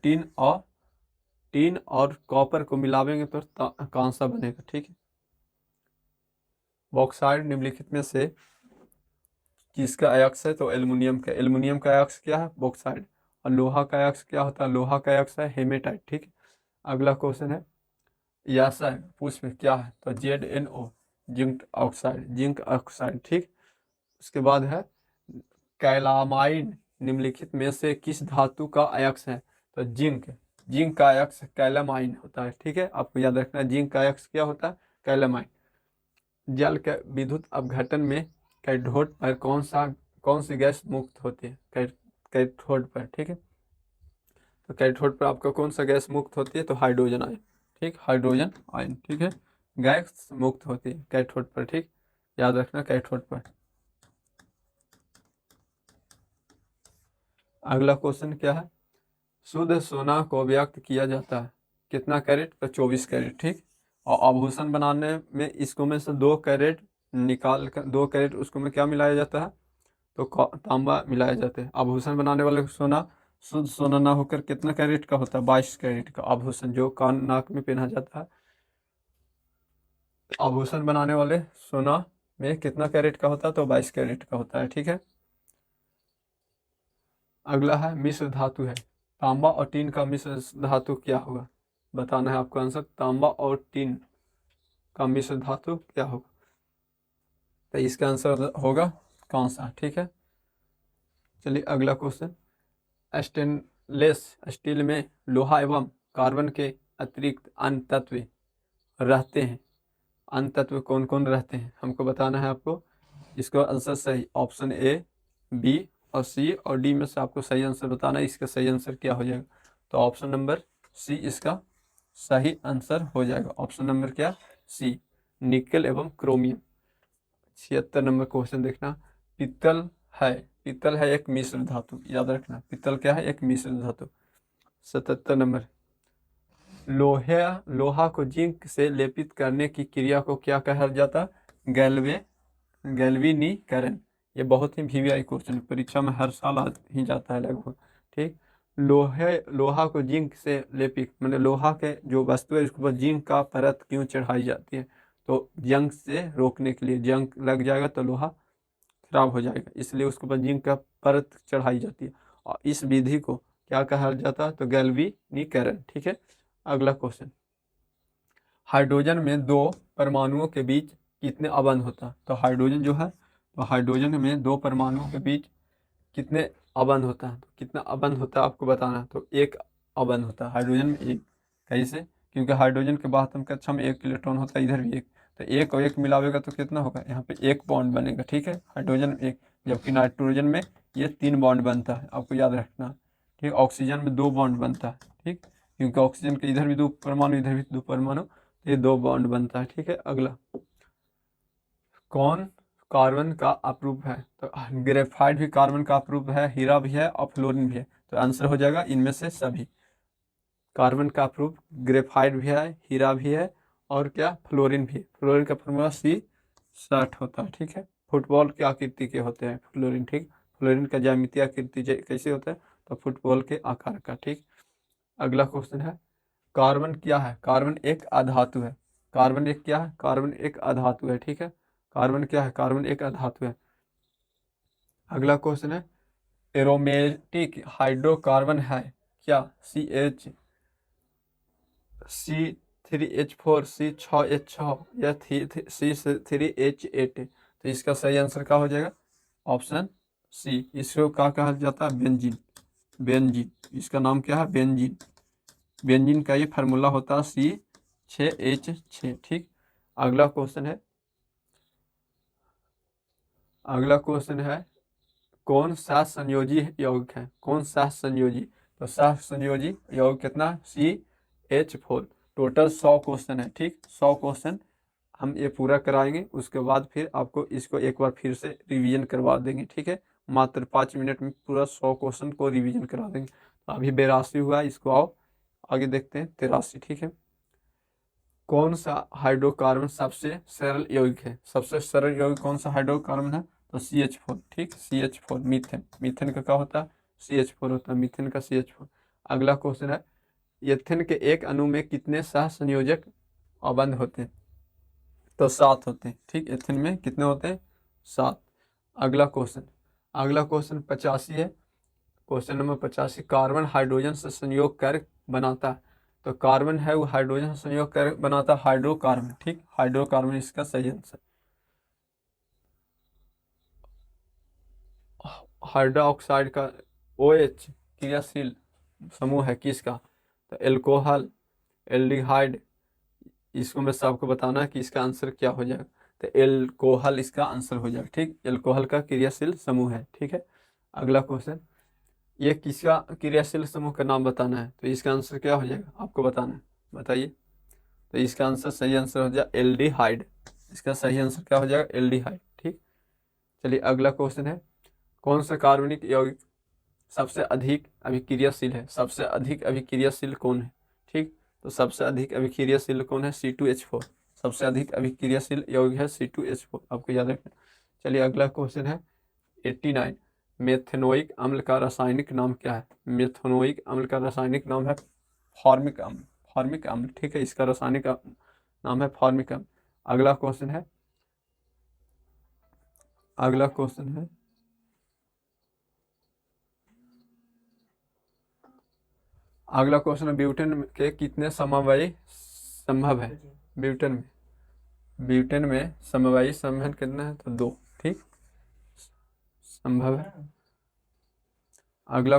टीन और कॉपर को मिलावेंगे तो कांसा बनेगा, ठीक है। बॉक्साइड निम्नलिखित में से किसका अयस्क है? तो एल्युमिनियम का। एल्युमिनियम का अयस्क क्या है? बॉक्साइड। और लोहा का अयस्क क्या होता है? लोहा का अयस्क है हेमेटाइट, ठीक है। अगला क्वेश्चन है यासा पुष्प क्या है? तो ZnO, जिंक ऑक्साइड, ठीक। उसके बाद है कैलामाइन निम्नलिखित में से किस धातु का अयस्क है? तो जिंक का अयस्क कैलामाइन होता है, ठीक है। आपको याद रखना है जिंक का अयस्क क्या होता है? कैलामाइन। जल के विद्युत अपघटन में कैथोड पर कौन सी गैस मुक्त होती है? कैथोड पर, ठीक है। तो कैथोड पर आपका कौन सा गैस मुक्त होती है? तो हाइड्रोजन आयन, ठीक। हाइड्रोजन आयन, ठीक है, गैस मुक्त होती है कैथोड पर, ठीक। याद रखना कैथोड पर। अगला क्वेश्चन क्या है? शुद्ध सोना को व्यक्त किया जाता है कितना कैरेट? तो 24 कैरेट, ठीक। और आभूषण बनाने में इसको में से 2 कैरेट निकाल कर 2 कैरेट उसको में क्या मिलाया जाता है? तो तांबा मिलाया जाता है। आभूषण बनाने वाले सोना शुद्ध सोना ना होकर कितना कैरेट का होता है? 22 कैरेट का आभूषण, जो कान नाक में पहना जाता है। आभूषण बनाने वाले सोना में कितना कैरेट का होता है? तो 22 कैरेट का होता है, ठीक है। अगला है मिश्र धातु है तांबा और टीन का मिश्र धातु क्या होगा? बताना है आपको आंसर। तांबा और टीन का मिश्र धातु क्या होगा? तो इसका आंसर होगा कौन सा? ठीक है, चलिए अगला क्वेश्चन। स्टेनलेस स्टील में लोहा एवं कार्बन के अतिरिक्त अन्य तत्व रहते हैं। अन्य तत्व कौन कौन रहते हैं हमको बताना है आपको। इसका आंसर सही ऑप्शन ए, बी और सी और डी में से आपको सही आंसर बताना है। इसका सही आंसर क्या हो जाएगा? तो ऑप्शन नंबर सी इसका सही आंसर हो जाएगा। ऑप्शन नंबर क्या? सी, निकल एवं क्रोमियम। 76 नंबर क्वेश्चन देखना। पीतल है, पीतल है एक मिश्र धातु, याद रखना पीतल क्या है? एक मिश्र धातु। 77 नंबर, लोहा को जिंक से लेपित करने की क्रिया को क्या कहा जाता? गैल्वेनीकरण। ये बहुत ही वीवीआई क्वेश्चन परीक्षा में हर साल आ ही जाता है लगभग। ठीक, लोहा को जिंक से लेपित मतलब लोहा के जो वस्तु है उसके ऊपर जिंक का परत क्यों चढ़ाई जाती है? तो जंग से रोकने के लिए, जंग लग जाएगा तो लोहा खराब हो जाएगा, इसलिए उसके ऊपर जिंक का परत चढ़ाई जाती है और इस विधि को क्या कहा जाता है? तो गैल्वेनीकरण। ठीक है, अगला क्वेश्चन। हाइड्रोजन में दो परमाणुओं के बीच कितने अबंध होता है? तो हाइड्रोजन जो है, तो हाइड्रोजन में दो परमाणुओं के बीच कितने अबंध होता है? तो कितना अबंध होता है आपको बताना है। तो एक अबंध होता है हाइड्रोजन में, एक। कैसे? क्योंकि हाइड्रोजन के बाद हम कक्षा में एक इलेक्ट्रॉन होता है, इधर भी एक, तो एक और एक मिलावेगा तो कितना होगा? यहाँ पे एक बॉन्ड बनेगा। ठीक है, हाइड्रोजन में एक, जबकि नाइट्रोजन में ये 3 बॉन्ड बनता है, आपको याद रखना। ठीक, ऑक्सीजन में 2 बॉन्ड बनता है। ठीक, क्योंकि ऑक्सीजन के इधर भी 2 परमाणु, इधर भी 2 परमाणु, ये 2 बॉन्ड बनता है। ठीक है, अगला। कौन कार्बन का अपरूप है? तो ग्रेफाइट भी कार्बन का अपरूप है, हीरा भी है और फ्लोरीन भी है। तो आंसर हो जाएगा इनमें से सभी। कार्बन का अपरूप ग्रेफाइट भी है, हीरा भी है और क्या? फ्लोरीन भी है। फ्लोरीन का फॉर्मूला C60 होता है। ठीक है, फुटबॉल की आकृति के होते हैं फ्लोरीन। ठीक, फ्लोरीन का ज्यामितीय आकृति कैसे होता है? तो फुटबॉल के आकार का। ठीक, अगला क्वेश्चन है। कार्बन क्या है? कार्बन एक अधातु है। कार्बन एक क्या है? कार्बन एक अधातु है। ठीक है, कार्बन क्या है? कार्बन एक अधातु है। अगला क्वेश्चन है। एरोमेटिक हाइड्रोकार्बन है क्या? C3H4, C6H6 या C3H8? तो इसका सही आंसर क्या हो जाएगा? ऑप्शन सी, इसको क्या कहा जाता है? बेंजीन। बेंजीन, इसका नाम क्या है? बेंजीन। बेंजीन का ये फार्मूला होता है C6H6। ठीक, अगला क्वेश्चन है। अगला क्वेश्चन है, कौन सा संयोजी यौगिक है? कौन सा संयोजी? तो सह संयोजी यौगिक कितना? CH4। टोटल 100 क्वेश्चन है। ठीक, 100 क्वेश्चन हम ये पूरा कराएंगे, उसके बाद फिर आपको इसको एक बार फिर से रिवीजन करवा देंगे। ठीक है, मात्र 5 मिनट में पूरा 100 क्वेश्चन को रिवीजन करा देंगे। तो अभी 82 हुआ, इसको आओ आगे देखते हैं। 83। ठीक है, कौन सा हाइड्रोकार्बन सबसे सरल यौगिक है? सबसे सरल यौगिक कौन सा हाइड्रोकार्बन है? तो CH4। ठीक, CH4 मीथेन। मीथेन का क्या होता है? CH4 होता है, मीथेन का CH4। अगला क्वेश्चन है। एथेन के एक अणु में कितने सह संयोजक अबंध होते हैं? तो 7 होते हैं। ठीक, एथेन में कितने होते हैं? 7। अगला क्वेश्चन। अगला क्वेश्चन 85 है। क्वेश्चन नंबर 85, कार्बन हाइड्रोजन से संयोग कर बनाता है। तो कार्बन है वो हाइड्रोजन से संयोग कर बनाता है हाइड्रोकार्बन। ठीक, हाइड्रोकार्बन इसका सही आंसर। हाइड्रोक्साइड का OH क्रियाशील समूह है किसका? तो एल्कोहल, एल्डिहाइड। इसको मैं सबको बताना है कि इसका आंसर क्या हो जाएगा। तो एल्कोहल इसका आंसर हो जाएगा। ठीक, एल्कोहल का क्रियाशील समूह है। ठीक है, अगला क्वेश्चन। ये किसका क्रियाशील समूह का नाम बताना है? तो इसका आंसर क्या हो जाएगा आपको बताना है, बताइए। तो इसका आंसर सही आंसर हो जाएगा एल्डिहाइड। इसका सही आंसर क्या हो जाएगा? एल्डिहाइड। ठीक, चलिए अगला क्वेश्चन है। कौन सा कार्बनिक यौगिक सबसे अधिक अभिक्रियाशील है? सबसे अधिक अभिक्रियाशील कौन है? ठीक, तो सबसे अधिक अभिक्रियाशील कौन है? C2H4। सबसे अधिक अभिक्रियाशील यौगिक है C2H4, आपको याद रखना। चलिए अगला क्वेश्चन है 89। मेथेनोइक अम्ल का रासायनिक नाम क्या है? मेथेनोइक अम्ल का रासायनिक नाम है फॉर्मिक अम्ल। फॉर्मिक अम्ल। ठीक है, इसका रासायनिक नाम है फॉर्मिक अम्ल। अगला क्वेश्चन है। अगला क्वेश्चन है अगला क्वेश्चन है ब्यूटेन के कितने समवायी संभव है। ब्यूटेन में समवायी संबंध कितना है, तो 2, ठीक, संभव है। अगला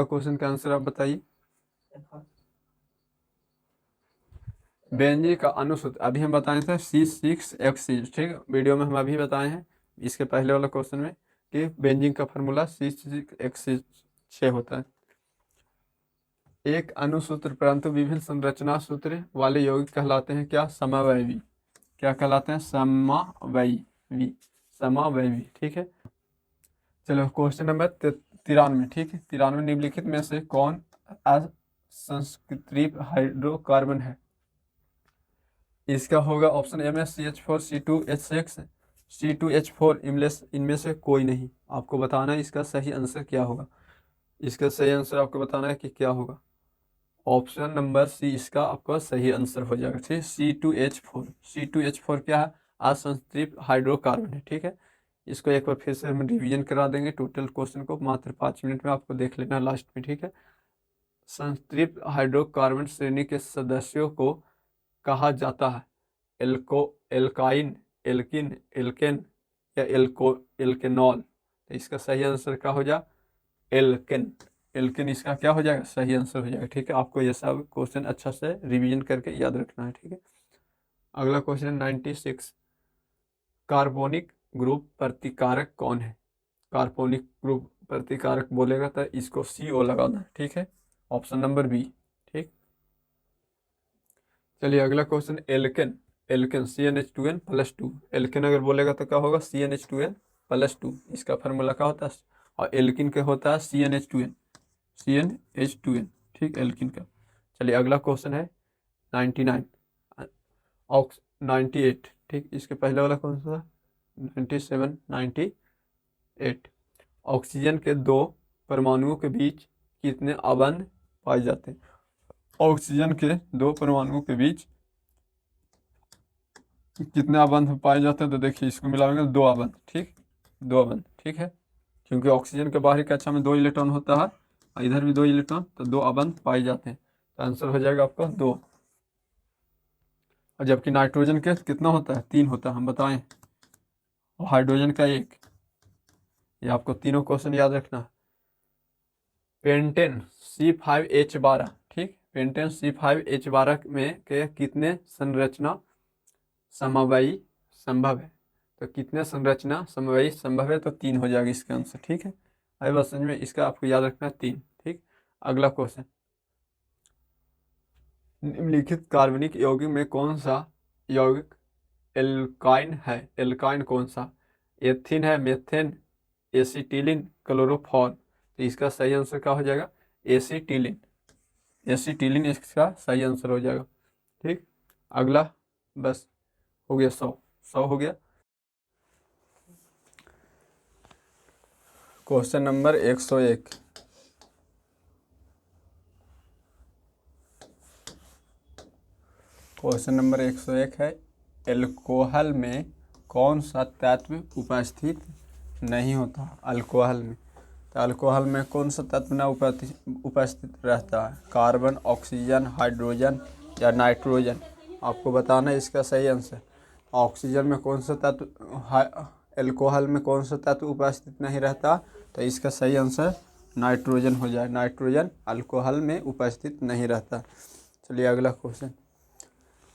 क्वेश्चन का आंसर आप बताइए। बेंजीन का अनुसूत्र अभी हम बताए थे C6H6, ठीक, वीडियो में हम अभी बताए हैं इसके पहले वाला क्वेश्चन में कि बेंजीन का फार्मूला C6H6 होता है। एक अणुसूत्र परंतु विभिन्न संरचना सूत्र वाले यौगिक कहलाते हैं क्या, समवायवी। क्या कहलाते हैं, समवायवी, ठीक है। चलो क्वेश्चन नंबर 93, ठीक है। 93 निम्नलिखित में से कौन असंस्कृत हाइड्रोकार्बन है। इसका होगा ऑप्शन एम है CH4 C2H6 C2H4, इनमें से कोई नहीं। आपको बताना है इसका सही आंसर क्या होगा। इसका सही आंसर आपको बताना है कि क्या होगा। ऑप्शन नंबर सी इसका आपका सही आंसर हो जाएगा, ठीक। C2H4 क्या है, असंतृप्त हाइड्रोकार्बन है, ठीक है। इसको एक बार फिर से हम रिवीजन करा देंगे टोटल क्वेश्चन को, मात्र 5 मिनट में आपको देख लेना लास्ट में, ठीक है। संतृप्त हाइड्रोकार्बन श्रेणी के सदस्यों को कहा जाता है एल्काइन, एल्किन, एल्केन या एल्केनॉल। तो इसका सही आंसर क्या हो जाए, एल्केन इसका क्या हो जाएगा, सही आंसर हो जाएगा, ठीक है। आपको ये सब क्वेश्चन अच्छा से रिवीजन करके याद रखना है, ठीक है। अगला क्वेश्चन 96, कार्बोनिक ग्रुप प्रतिकारक कौन है। कार्बोनिक ग्रुप प्रतिकारक बोलेगा तो इसको CO लगाना है, ठीक है। ऑप्शन नंबर बी, ठीक। चलिए अगला क्वेश्चन एल्केन CnH2n+2। एल्केन अगर बोलेगा तो क्या होगा, CnH2n+2। इसका फार्मूला क्या होता है, और एल्किन का होता है CnH2n, ठीक, एल्किन का। चलिए अगला क्वेश्चन है 99 98, ठीक। इसके पहले वाला कौन सा था, 97 98। ऑक्सीजन के 2 परमाणुओं के बीच कितने आबंध पाए जाते हैं। ऑक्सीजन के 2 परमाणुओं के बीच कितने आबंध पाए जाते हैं, तो देखिए इसको मिलाएंगे 2 आबंध, ठीक, 2 आबंध, ठीक है। क्योंकि ऑक्सीजन के बाहरी कक्षा में 2 इलेक्ट्रॉन होता है और इधर भी 2 इलेक्ट्रॉन, तो 2 आबंध पाए जाते हैं, तो आंसर हो जाएगा आपका 2। और जबकि नाइट्रोजन के कितना होता है, 3 होता है, हम बताएं, और हाइड्रोजन का 1। ये आपको तीनों क्वेश्चन याद रखना है। पेंटेन C5H12, ठीक, पेंटेन C5H12 में के कितने संरचना समवायी संभव है। तो कितने संरचना समवायी संभव है, तो 3 हो जाएगा इसका आंसर, ठीक है। अभी बस समझ में, इसका आपको याद रखना है 3, ठीक। अगला क्वेश्चन, निम्नलिखित कार्बनिक यौगिक में कौन सा यौगिक एल्काइन है। एल्काइन कौन सा, एथिन है, मेथेन, एसिटिलीन, क्लोरोफॉर्म। तो इसका सही आंसर क्या हो जाएगा, एसिटिलीन, इसका सही आंसर हो जाएगा, ठीक। अगला बस हो गया 100 हो गया। क्वेश्चन नंबर 101, क्वेश्चन नंबर 101 है एल्कोहल में कौन सा तत्व उपस्थित नहीं होता। अल्कोहल में, तो अल्कोहल में कौन सा तत्व न उपस्थित रहता है, कार्बन, ऑक्सीजन, हाइड्रोजन या नाइट्रोजन। आपको बताना है इसका सही आंसर। ऑक्सीजन में कौन सा तत्व, एल्कोहल में कौन सा तत्व उपस्थित नहीं रहता, तो इसका सही आंसर नाइट्रोजन हो जाए। नाइट्रोजन अल्कोहल में उपस्थित नहीं रहता। चलिए अगला क्वेश्चन,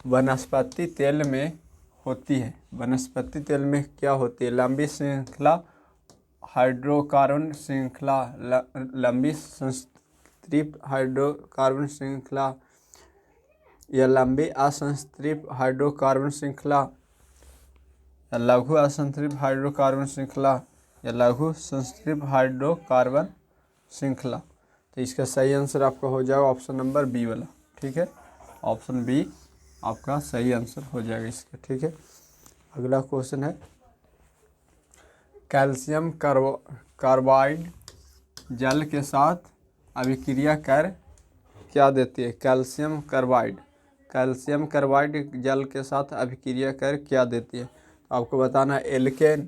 वनस्पति तेल में होती है, वनस्पति तेल में क्या होती है, लंबी श्रृंखला हाइड्रोकार्बन श्रृंखला, लंबी संतृप्त हाइड्रोकार्बन श्रृंखला या लंबी असंतृप्त हाइड्रोकार्बन श्रृंखला या लघु असंतृप्त हाइड्रोकार्बन श्रृंखला या लघु संतृप्त हाइड्रोकार्बन श्रृंखला। तो इसका सही आंसर आपका हो जाएगा ऑप्शन नंबर बी वाला, ठीक है। ऑप्शन बी आपका सही आंसर हो जाएगा इसका, ठीक है। अगला क्वेश्चन है कैल्शियम कार्बाइड जल के साथ अभिक्रिया कर क्या देती है। कैल्शियम कार्बाइड जल के साथ अभिक्रिया कर क्या देती है। तो आपको बताना है एल्केन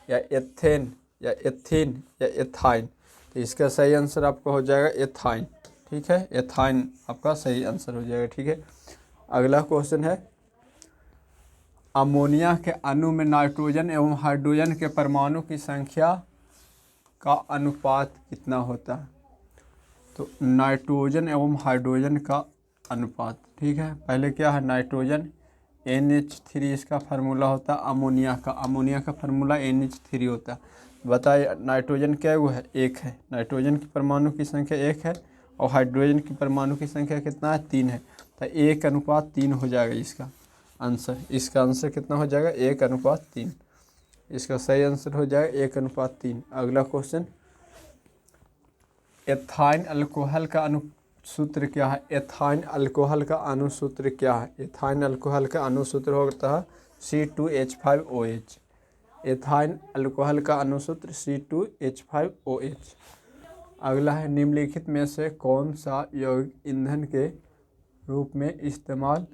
या एथेन या एथीन या एथाइन। तो इसका सही आंसर आपका हो जाएगा एथाइन। ठीक है, एथाइन आपका सही आंसर हो जाएगा। ठीक है, अगला क्वेश्चन है अमोनिया के अणु में नाइट्रोजन एवं हाइड्रोजन के परमाणु की संख्या का अनुपात कितना होता है। तो नाइट्रोजन एवं हाइड्रोजन का अनुपात, ठीक है, पहले क्या है नाइट्रोजन NH3 इसका फार्मूला होता है, अमोनिया का फार्मूला NH3 होता है। बताइए नाइट्रोजन क्या वो है, एक है, नाइट्रोजन की परमाणु की संख्या एक है और हाइड्रोजन की परमाणु की संख्या कितना है, 3 है। तो 1:3 हो जाएगा इसका आंसर। इसका आंसर कितना हो जाएगा, 1:3। इसका सही आंसर हो जाएगा 1:3। अगला क्वेश्चन एथाइन अल्कोहल का सूत्र क्या है। एथाइन अल्कोहल का अणुसूत्र क्या है। एथाइन अल्कोहल का अणुसूत्र होता है C2H5OH। एथाइन अल्कोहल का अणुसूत्र C2H5OH। अगला है निम्नलिखित में से कौन सा यौगिक ईंधन के रूप में इस्तेमाल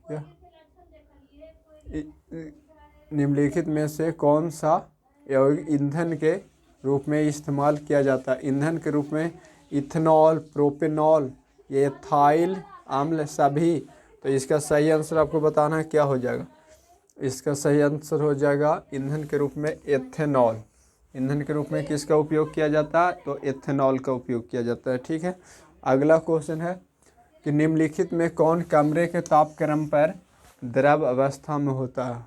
किया। निम्नलिखित में से कौन सा यौगिक ईंधन के रूप में इस्तेमाल किया जाता है। ईंधन के रूप में इथेनॉल, प्रोपेनॉल, ये एथाइल अम्ल सभी। तो इसका सही आंसर आपको बताना है क्या हो जाएगा। इसका सही आंसर हो जाएगा ईंधन के रूप में एथेनॉल। ईंधन के रूप में किसका उपयोग किया जाता है, तो एथेनॉल का उपयोग किया जाता है। ठीक है, अगला क्वेश्चन है कि निम्नलिखित में कौन कमरे के तापक्रम पर द्रव अवस्था में होता है।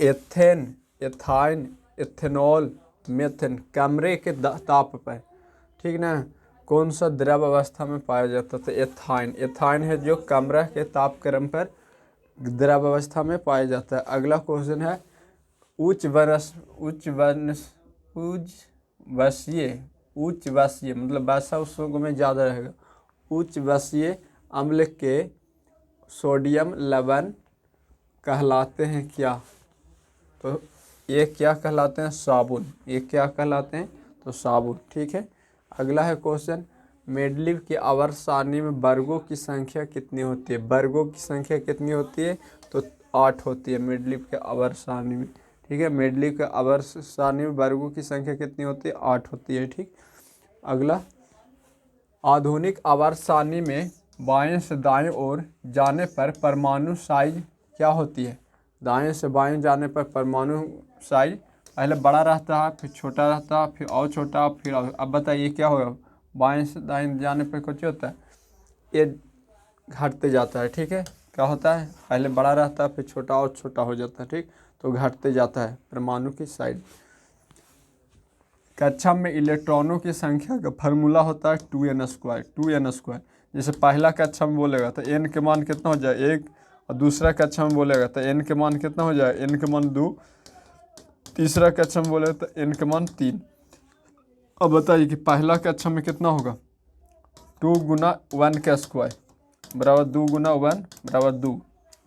एथेन, एथाइन, एथेनॉल, मेथेन कमरे के ताप पर, ठीक ना, कौन सा द्रव अवस्था में पाया जाता है। तो एथाइन, एथाइन है जो कमरा के तापक्रम पर द्रव अवस्था में पाया जाता है। अगला क्वेश्चन है उच्च वसीय मतलब वर्षा उस में ज़्यादा रहेगा। उच्च वसीय अम्ल के सोडियम लवण कहलाते हैं क्या। तो ये क्या कहलाते हैं, साबुन। ये क्या कहलाते हैं, तो साबुन। ठीक है, अगला है क्वेश्चन मेंडलीव की आवर्त सारणी में वर्गों की संख्या कितनी होती है। वर्गों की संख्या कितनी होती है, तो 8 होती है मेंडलीव के आवर्त सारणी में। ठीक है, मेंडलीव के आवर्त सारणी में वर्गों की संख्या कितनी होती है, 8 होती है। ठीक, अगला आधुनिक आवर्त सारणी में बाएं से दाएं ओर जाने पर परमाणु साइज क्या होती है। दाएं से बाएं जाने पर परमाणु साइज पहले बड़ा रहता है, फिर छोटा रहता है, फिर और छोटा, फिर अब बताइए क्या होगा। बाएं से दाएं जाने पर कुछ होता है, ये घटते जाता है। ठीक है, क्या होता है, पहले बड़ा रहता है, फिर छोटा और छोटा हो जाता है। ठीक, तो घटते जाता है परमाणु की साइज। कक्षा में इलेक्ट्रॉनों की संख्या का फार्मूला होता है 2n²। 2n², जैसे पहला कक्षा में बोलेगा तो n के मान कितना हो जाए 1, और दूसरा कक्षा में बोलेगा तो n के मान कितना हो जाए, n के मान 2, तीसरा कक्षा में बोलेगा तो n के मान 3। अब बताइए कि पहला कक्षा में कितना होगा, 2 × 1² बराबर 2 × 1 बराबर 2,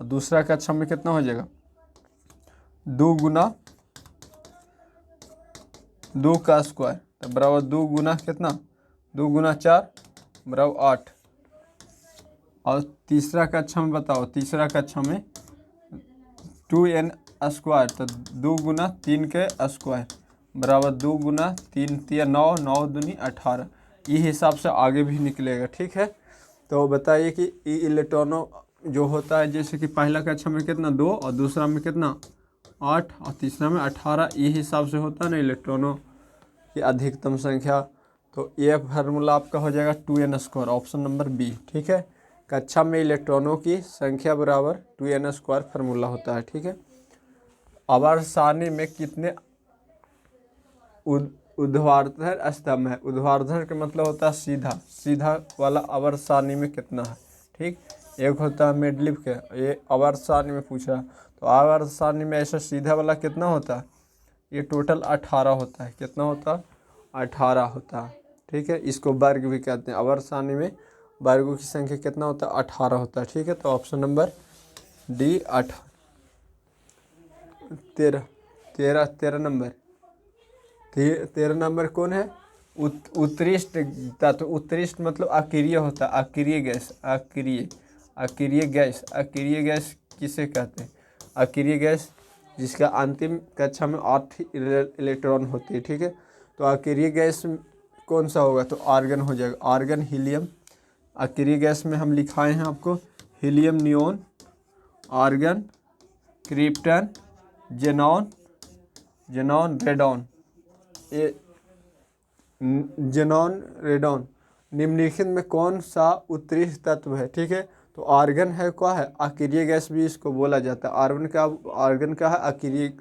और दूसरा कक्षा में कितना हो जाएगा 2 × 2² तो बराबर 2 गुना कितना, 2 × 4 बराबर 8। और तीसरा कक्षा में बताओ, तीसरा कक्षा में 2n² तो 2 × 3 के स्क्वायर बराबर 2 × 3 × 9, 9 दूनी 18। ये हिसाब से आगे भी निकलेगा। ठीक है, तो बताइए कि इलेक्ट्रॉनों जो होता है, जैसे कि पहला कक्षा में कितना 2 और दूसरा में कितना 8 और तीसरा में 18, ये हिसाब से होता है ना इलेक्ट्रॉनों की अधिकतम संख्या। तो ये फार्मूला आपका हो जाएगा 2n², ऑप्शन नंबर बी। ठीक है, कक्षा में इलेक्ट्रॉनों की संख्या बराबर 2n² फार्मूला होता है। ठीक है, आवर्त सारणी में कितने ऊर्ध्वाधर स्तंभ है। ऊर्ध्वाधर का मतलब होता है सीधा, सीधा वाला आवर्त सारणी में कितना है। ठीक, एक होता है मेंडलीव के, ये आवर्त सारणी में पूछ रहा है, तो आवर्त सारणी में ऐसा सीधा वाला कितना होता है, ये टोटल 18 होता है। कितना होता है, 18 होता है। ठीक है, इसको वर्ग भी कहते हैं। आवर्त सारणी में वर्गों की संख्या कितना होता है, 18 होता है। ठीक है, तो option number D 13 number. 13 number कौन है, उत्कृष्ट तत्व। उत्कृष्ट मतलब अक्रिय होता है, अक्रिय गैस, अक्रिय गैस किसे कहते हैं, अक्रिय गैस जिसका अंतिम कक्षा में 8 इलेक्ट्रॉन होती है। ठीक है, तो अक्रिय गैस कौन सा होगा, तो आर्गन हो जाएगा। आर्गन, हीलियम, अक्रिय गैस में हम लिखाए हैं आपको helium neon, argon, krypton, xenon, xenon radon, ये जेनॉन रेडॉन निम्नलिखित में कौन सा उत्तरी तत्व है, ठीक है। तो आर्गन है, क्या है, अक्रिय गैस भी इसको बोला जाता है। आर्गन का है अक्रिय।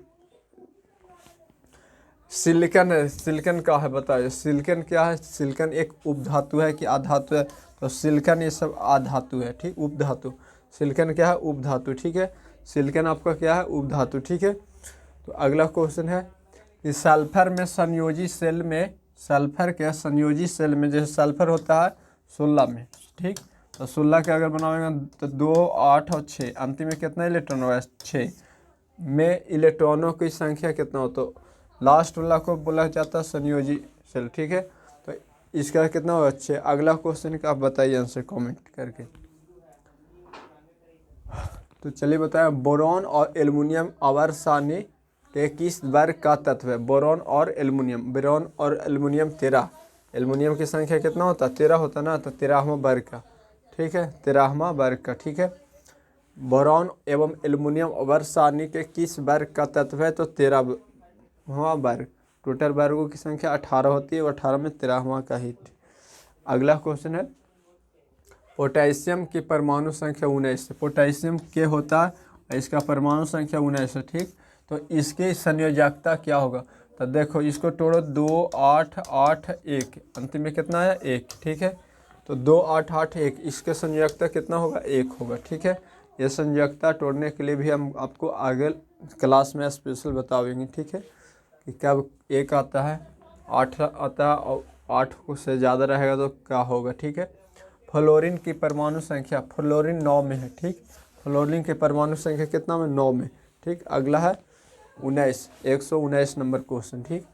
सिलिकन है, सिलिकन का है, बताइए सिलिकन क्या है। सिलिकन एक उपधातु है कि आधातु है, तो सिलिकन ये सब आधातु है, ठीक, उपधातु। सिलिकन क्या है, उपधातु, ठीक है। सिलिकन आपका क्या है, उपधातु, ठीक है। तो अगला क्वेश्चन है कि सल्फर में संयोजी सेल में, सल्फर के संयोजी सेल में जैसे सल्फर होता है 16 में, ठीक, तो 16 के अगर बनाएंगे तो 2, 8 और 6, अंतिम में कितना इलेक्ट्रॉन होगा, 6 में इलेक्ट्रॉनों की संख्या कितना हो, तो लास्ट वाला को बोला जाता है संयोजी सेल, ठीक है। तो इसका कितना होगा, 6। अगला क्वेश्चन का आप बताइए आंसर कमेंट करके। तो चलिए बताएं, बोरॉन और एल्युमिनियम आवर्सानी के किस वर्ग का तत्व है। बोरॉन और एल्युमिनियम, बोरॉन और एल्युमिनियम 13, एल्युमिनियम की संख्या कितना होता है, 13 होता ना, तो 13वां वर्ग का, ठीक है, 13वां वर्ग का, ठीक है। बोरॉन एवं एल्युमिनियम आवर्सानी के किस वर्ग का तत्व है, तो 13वां वर्ग। टोटल वर्गों की संख्या 18 होती है, 18 में 13वां का ही। अगला क्वेश्चन है, पोटेशियम की परमाणु संख्या 19 है। पोटेशियम के होता है, इसका परमाणु संख्या 19 है, ठीक। तो इसकी संयोजकता क्या होगा, तो देखो इसको तोड़ो, 2, 8, 8, 1, अंतिम में कितना है, 1, ठीक है। तो 2, 8, 8, 1, इसके संयोजकता कितना होगा, 1 होगा, ठीक है। ये संयोजकता तोड़ने के लिए भी हम आपको आगे क्लास में स्पेशल बताएंगे, ठीक है, कि कब 1 आता है, 8 आता है, और 8 से ज़्यादा रहेगा तो क्या होगा, ठीक है। फ्लोरीन की परमाणु संख्या, फ्लोरीन 9 में है, ठीक। फ्लोरीन की परमाणु संख्या कितना में, 9 में, ठीक। अगला है 19, 119 नंबर क्वेश्चन, ठीक।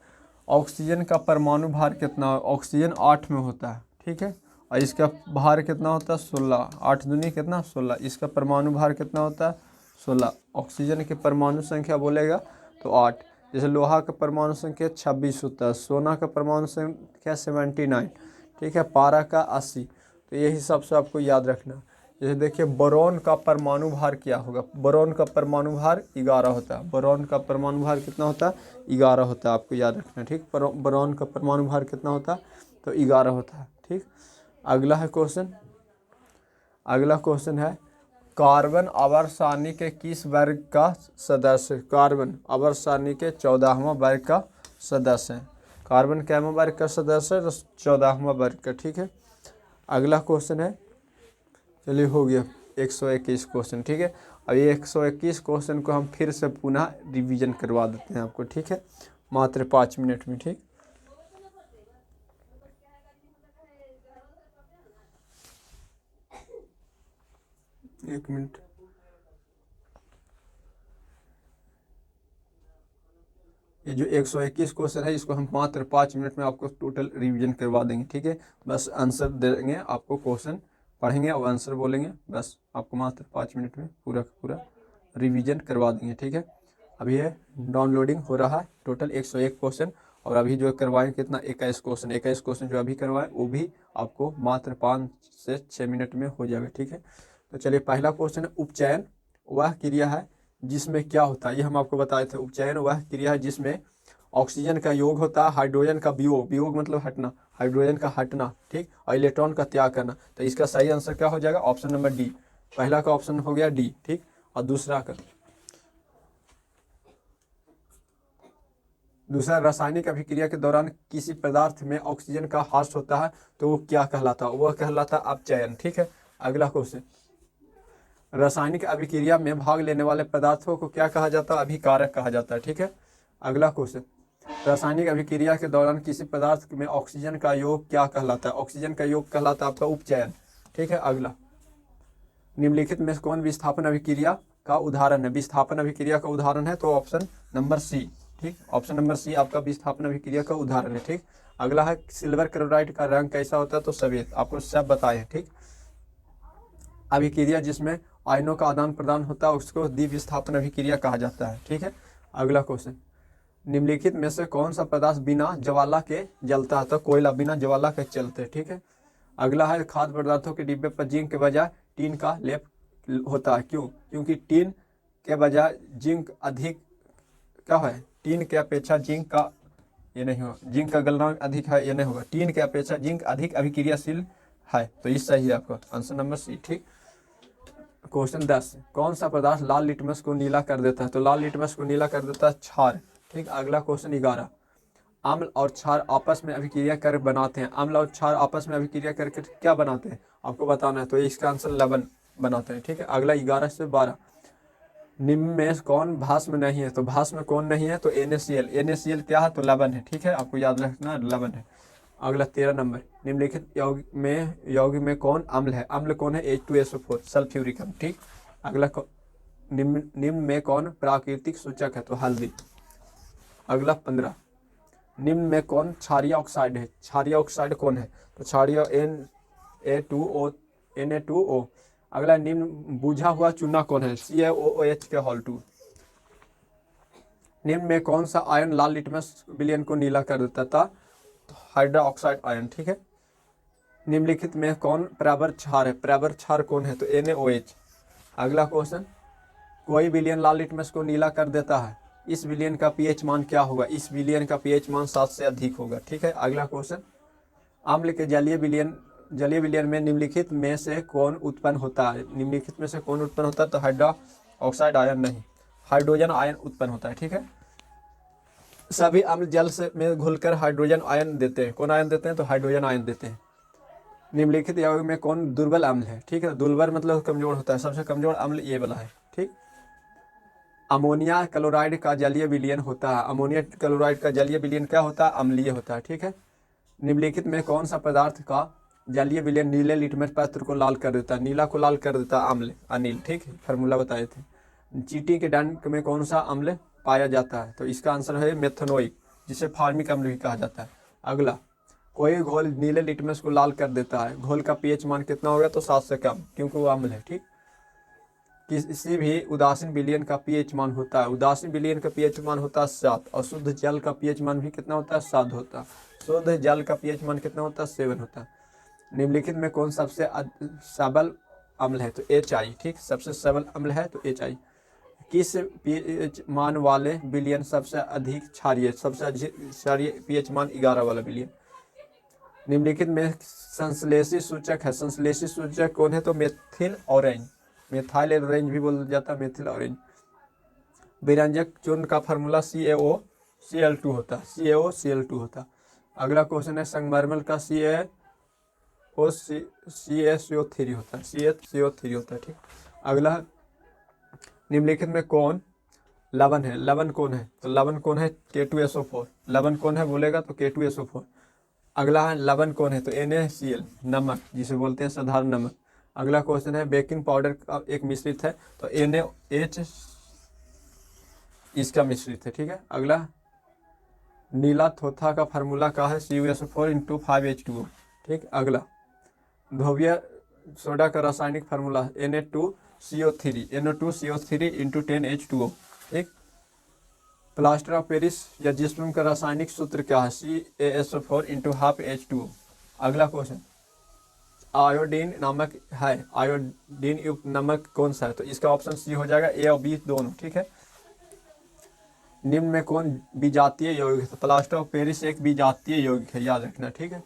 ऑक्सीजन का परमाणु भार कितना है, ऑक्सीजन 8 में होता है, ठीक है, और इसका भार कितना होता है, 16, 8 दूनी कितना, 16, इसका परमाणु भार कितना होता है, 16। ऑक्सीजन की परमाणु संख्या बोलेगा तो 8। जैसे लोहा का परमाणु संख्या 26 होता है, सोना का परमाणु संख्या 79, ठीक है, पारा का 80। तो ये हिसाब से आपको याद रखना। जैसे देखिए बोरॉन का परमाणु भार क्या होगा, बोरॉन का परमाणु भार 11 होता है, बोरॉन का परमाणु भार कितना होता है, 11 होता है, आपको याद रखना, ठीक। बोरॉन का परमाणु भार कितना होता है, तो 11 होता है, ठीक। अगला है क्वेश्चन, अगला क्वेश्चन है, कार्बन आवर्त सारणी के किस वर्ग का सदस्य, कार्बन आवर्त सारणी के 14वां वर्ग का सदस्य है। कार्बन कैवां वर्ग का सदस्य है, तो 14वां वर्ग का, ठीक है। अगला क्वेश्चन है, चलिए हो गया 121 क्वेश्चन, ठीक है। अब ये 121 क्वेश्चन को हम फिर से पुनः रिवीजन करवा देते हैं आपको, ठीक है, मात्र 5 मिनट में, ठीक। एक मिनट, ये जो 121 क्वेश्चन है इसको हम मात्र 5 मिनट में आपको टोटल रिवीजन करवा देंगे, ठीक है। बस आंसर देंगे आपको, क्वेश्चन पढ़ेंगे और आंसर बोलेंगे, बस आपको मात्र 5 मिनट में पूरा का पूरा रिवीजन करवा देंगे, ठीक है। अभी ये डाउनलोडिंग हो रहा है, टोटल 101 क्वेश्चन, और अभी जो करवाएं कितना, 21 क्वेश्चन, 21 क्वेश्चन जो अभी करवाएं वो भी आपको मात्र 5 से 6 मिनट में हो जाएगा, ठीक है। तो चलिए पहला क्वेश्चन है, उपचयन वह क्रिया है जिसमें क्या होता है, ये हम आपको बताए थे। उपचयन वह क्रिया है जिसमें ऑक्सीजन का योग होता है, हाइड्रोजन का वियोग, वियोग मतलब हटना, हाइड्रोजन का हटना, ठीक, और इलेक्ट्रॉन का त्याग करना। तो इसका सही आंसर क्या हो जाएगा, ऑप्शन नंबर डी। पहला का ऑप्शन हो गया डी, ठीक। और दूसरा रासायनिक अभिक्रिया के दौरान किसी पदार्थ में ऑक्सीजन का ह्रास होता है तो वो क्या कहलाता है, वह कहलाता है अपचयन, ठीक है। अगला क्वेश्चन, रासायनिक अभिक्रिया में भाग लेने वाले पदार्थों को क्या कहा जाता है, अभिकारक कहा जाता है, ठीक है। अगला क्वेश्चन, रासायनिक अभिक्रिया के दौरान किसी पदार्थ में ऑक्सीजन का योग क्या कहलाता है, ऑक्सीजन का योग कहलाता है आपका उपचयन, ठीक है। अगला, निम्नलिखित में कौन विस्थापन अभिक्रिया का उदाहरण है, विस्थापन अभिक्रिया का उदाहरण है, तो ऑप्शन नंबर सी, ठीक, ऑप्शन नंबर सी आपका विस्थापन अभिक्रिया का उदाहरण है, ठीक। अगला है, सिल्वर क्लोराइड का रंग कैसा होता है, तो सफेद, आपको सब बताए हैं, ठीक। अभिक्रिया जिसमें आयनों का आदान प्रदान होता है उसको द्विविस्थापन अभिक्रिया कहा जाता है, ठीक है। अगला क्वेश्चन, निम्नलिखित में से कौन सा पदार्थ बिना ज्वाला के जलता है? तो कोयला बिना ज्वाला के चलते। ठीक है। अगला है खाद्य पदार्थों के डिब्बे पर जिंक के बजाय टीन का लेप होता है, क्यों? क्योंकि टीन के बजाय जिंक अधिक क्या है, टीन के अपेक्षा जिंक का ये नहीं होगा, जिंक का गलनांक अधिक है, ये नहीं होगा, टीन के अपेक्षा जिंक अधिक अभिक्रियाशील है। तो इस सही है आपका आंसर नंबर सी। ठीक। क्वेश्चन 10, कौन सा पदार्थ लाल लिटमस को नीला कर देता है? तो लाल लिटमस को नीला कर देता है क्षार। ठीक। अगला क्वेश्चन 11, अम्ल और क्षार आपस में अभिक्रिया कर बनाते हैं। अम्ल और क्षार आपस में अभिक्रिया करके क्या बनाते हैं आपको बताना है। तो इसका आंसर लवण बनाते हैं। ठीक है। अगला 11 से 12, निम्न में कौन भस्म नहीं है? तो भस्म कौन नहीं है? तो NaCl। NaCl क्या है? तो लवण है। ठीक है, आपको याद रखना लवण है। अगला 13 नंबर, निम्नलिखित यौगिक में कौन अम्ल है? अम्ल कौन है? H2SO4 सल्फ्यूरिक अम्ल। ठीक। अगला निम्न में कौन प्राकृतिक सूचक है? तो हल्दी। अगला 15, निम्न में कौन क्षारीय ऑक्साइड है? क्षारीय ऑक्साइड कौन है? तो क्षारीय Na2O। अगला निम्न बुझा हुआ चूना कौन है? CaOH के होल 2। निम्न में कौन सा आयन लाल लिटमस विलयन को नीला कर देता था? तो हाइड्रा ऑक्साइड आयन। ठीक है। निम्नलिखित में कौन प्रवर क्षार है? प्रवर क्षार कौन है? तो NaOH। अगला क्वेश्चन, कोई विलयन लाल लिटमस को नीला कर देता है, इस विलयन का pH मान क्या होगा? इस विलयन का pH मान 7 से अधिक होगा। ठीक है। अगला क्वेश्चन, अम्ल के जलीय विलयन में निम्नलिखित में से कौन उत्पन्न होता है? निम्नलिखित में से कौन उत्पन्न होता है? तो हाइड्रा ऑक्साइड आयन नहीं, हाइड्रोजन आयन उत्पन्न होता है। ठीक है। सभी अम्ल जल से में घुलकर हाइड्रोजन आयन देते हैं। कौन आयन देते हैं? तो हाइड्रोजन आयन देते हैं। निम्नलिखित यौगिक में कौन दुर्बल अम्ल है? ठीक है। दुर्बल मतलब कमजोर होता है। सबसे कमजोर अम्ल ये वाला है। ठीक। अमोनिया क्लोराइड का जलीय विलयन होता है। अमोनिया क्लोराइड का जलीय विलयन क्या होता है? अम्लीय होता है। ठीक है। निम्नलिखित में कौन सा पदार्थ का जलीय विलयन नीले लिटमस पत्र को लाल कर देता है? नीला को लाल कर देता है अम्ल, अनिल। ठीक है, फार्मूला बताए थे। चींटी के डंक में कौन सा अम्ल पाया जाता है? तो इसका आंसर है मेथनोइक, जिसे फार्मिक अम्ल भी कहा जाता है। अगला, कोई घोल नीले लिटमस को लाल कर देता है, घोल का pH मान कितना होगा? तो 7 से कम, क्योंकि वो अम्ल है। ठीक। किसी भी उदासीन विलयन का pH मान होता है, उदासीन विलयन का pH मान होता है 7, और शुद्ध जल का pH मान भी कितना होता है? 7 होता है। शुद्ध जल का pH मान कितना होता है? 7 होता है। निम्नलिखित में कौन सबसे सबल अम्ल है? तो HI। ठीक, सबसे सबल अम्ल है तो HI। किस pH मान वाले विलयन सबसे अधिक क्षारीय? सबसे अधिक क्षारीय pH मान 11 वाला विलयन। निम्नलिखित में संश्लेषी सूचक है, संश्लेषी सूचक कौन है? तो मेथिल ऑरेंज, मेथाइल ऑरेंज भी बोला जाता है, मेथिल ऑरेंज। विरंजक चूर्ण का फार्मूला CaOCl2 होता है, CaOCl2 होता है। अगला क्वेश्चन है, संगमरमर का CaCO3 होता है, CaCO3 होता है। ठीक। अगला, निम्नलिखित में कौन लवण है? लवण कौन है? तो लवण कौन है? K2SO4। लवण कौन है बोलेगा तो K2SO4। अगला है, लवण कौन है? तो NaCl, नमक, जिसे बोलते हैं साधारण नमक। अगला क्वेश्चन है, बेकिंग पाउडर का एक मिश्रित है, तो NaOH इसका मिश्रित है। ठीक है। अगला, नीला थोथा का फार्मूला का है CuSO4 × 5H2O। ठीक। अगला, ध्रुवीय सोडा का रासायनिक फार्मूला Na2CO3 × 10H2O। ठीक। प्लास्टर ऑफ पेरिस या जिप्सम का रासायनिक सूत्र क्या है? CaSO4 × 12H2O। अगला क्वेश्चन, आयोडीन नमक है, आयोडीन युक्त नमक कौन सा है? तो इसका ऑप्शन सी हो जाएगा, A और B दोनों। ठीक है। निम्न में कौन विजातीय यौगिक है? प्लास्टर ऑफ पेरिस एक विजातीय यौगिक है, याद रखना। ठीक है।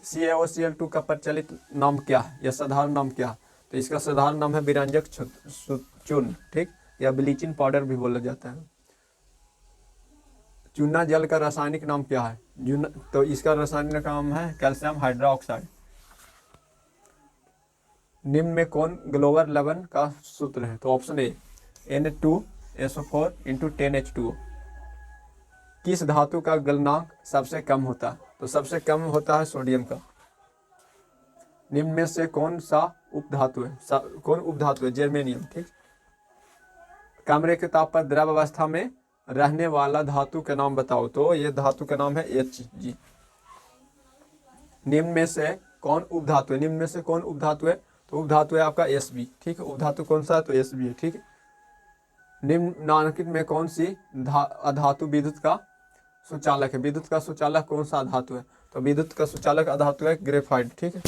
CaOCl2 का प्रचलित नाम क्या है या साधारण नाम क्या है? तो इसका साधारण नाम है विरंजक चूर्ण। ठीक, या ब्लीचिंग पाउडर भी बोला जाता है। चूना जल का रासायनिक नाम क्या है? तो इसका रासायनिक नाम है कैल्शियम हाइड्रोक्साइड। निम्न में कौन ग्लोबल लवण का सूत्र है? तो ऑप्शन ए Na2SO4 × 10H2O। किस धातु का गलनांक सबसे कम होता है? तो सबसे कम होता है सोडियम का। निम्न में से कौन सा उपधातु है? कौन उपधातु है? जर्मेनियम। ठीक। कमरे के ताप पर द्रव अवस्था में रहने वाला धातु का नाम बताओ। तो ये धातु का नाम है Hg। निम्न में से कौन उपधातु है? निम्न में से कौन उपधातु है? तो उपधातु है आपका Sb। ठीक है। उपधातु कौन सा है? तो Sb है। ठीक है। निम्नलिखित में कौन सी अधातु विद्युत का सुचालक है? विद्युत का सुचालक कौन सा अधातु है? तो विद्युत का सुचालक अधातु है ग्रेफाइट, ठीक है।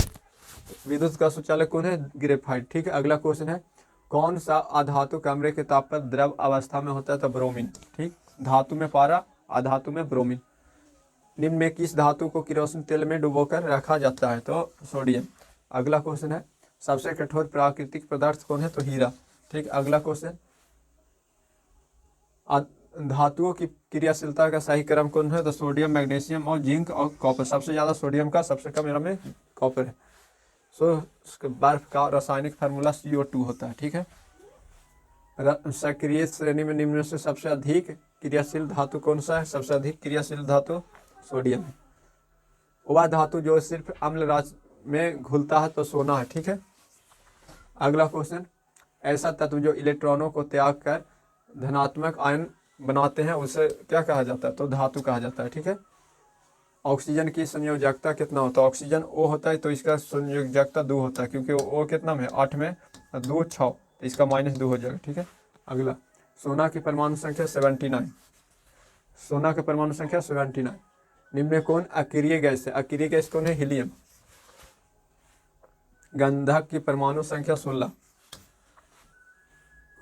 विद्युत का सुचालक कौन है? ग्रेफाइट, ठीक है। अगला क्वेश्चन है, कौन सा अधातु कमरे के ताप पर द्रव अवस्था में होता है? तो ब्रोमीन, ठीक। धातु में पारा, अधातु में ब्रोमीन। निम्न में किस धातु को किरोसिन तेल में डुबोकर रखा जाता है? तो सोडियम। अगला क्वेश्चन है, सबसे कठोर प्राकृतिक पदार्थ कौन है? तो हीरा, ठीक। अगला क्वेश्चन, धातुओं की क्रियाशीलता का सही क्रम कौन है? तो सोडियम, मैग्नीशियम और जिंक और कॉपर। सबसे ज्यादा सोडियम का, सबसे कम में कॉपर है। बर्फ का रासायनिक फार्मूला CO2 होता है, ठीक है। सक्रिय श्रेणी में निम्न से सबसे अधिक क्रियाशील धातु कौन सा है? सबसे अधिक क्रियाशील धातु सोडियम है। वह धातु जो सिर्फ अम्ल राज में घुलता है तो सोना है, ठीक है। अगला क्वेश्चन, ऐसा तत्व जो इलेक्ट्रॉनों को त्याग कर धनात्मक आयन बनाते हैं उसे क्या कहा जाता है? तो धातु कहा जाता है, ठीक है। ऑक्सीजन की संयोजकता कितना होता है? ऑक्सीजन O होता है तो इसका संयोजकता 2 होता है, क्योंकि O कितना में? 8 में 2 6, तो इसका -2 हो जाएगा, ठीक है। अगला, सोना की परमाणु संख्या 79। सोना की परमाणु संख्या 79। निम्न में कौन अक्रिय गैस है? अक्रिय गैस कौन है? हीलियम। गंधक की परमाणु संख्या 16।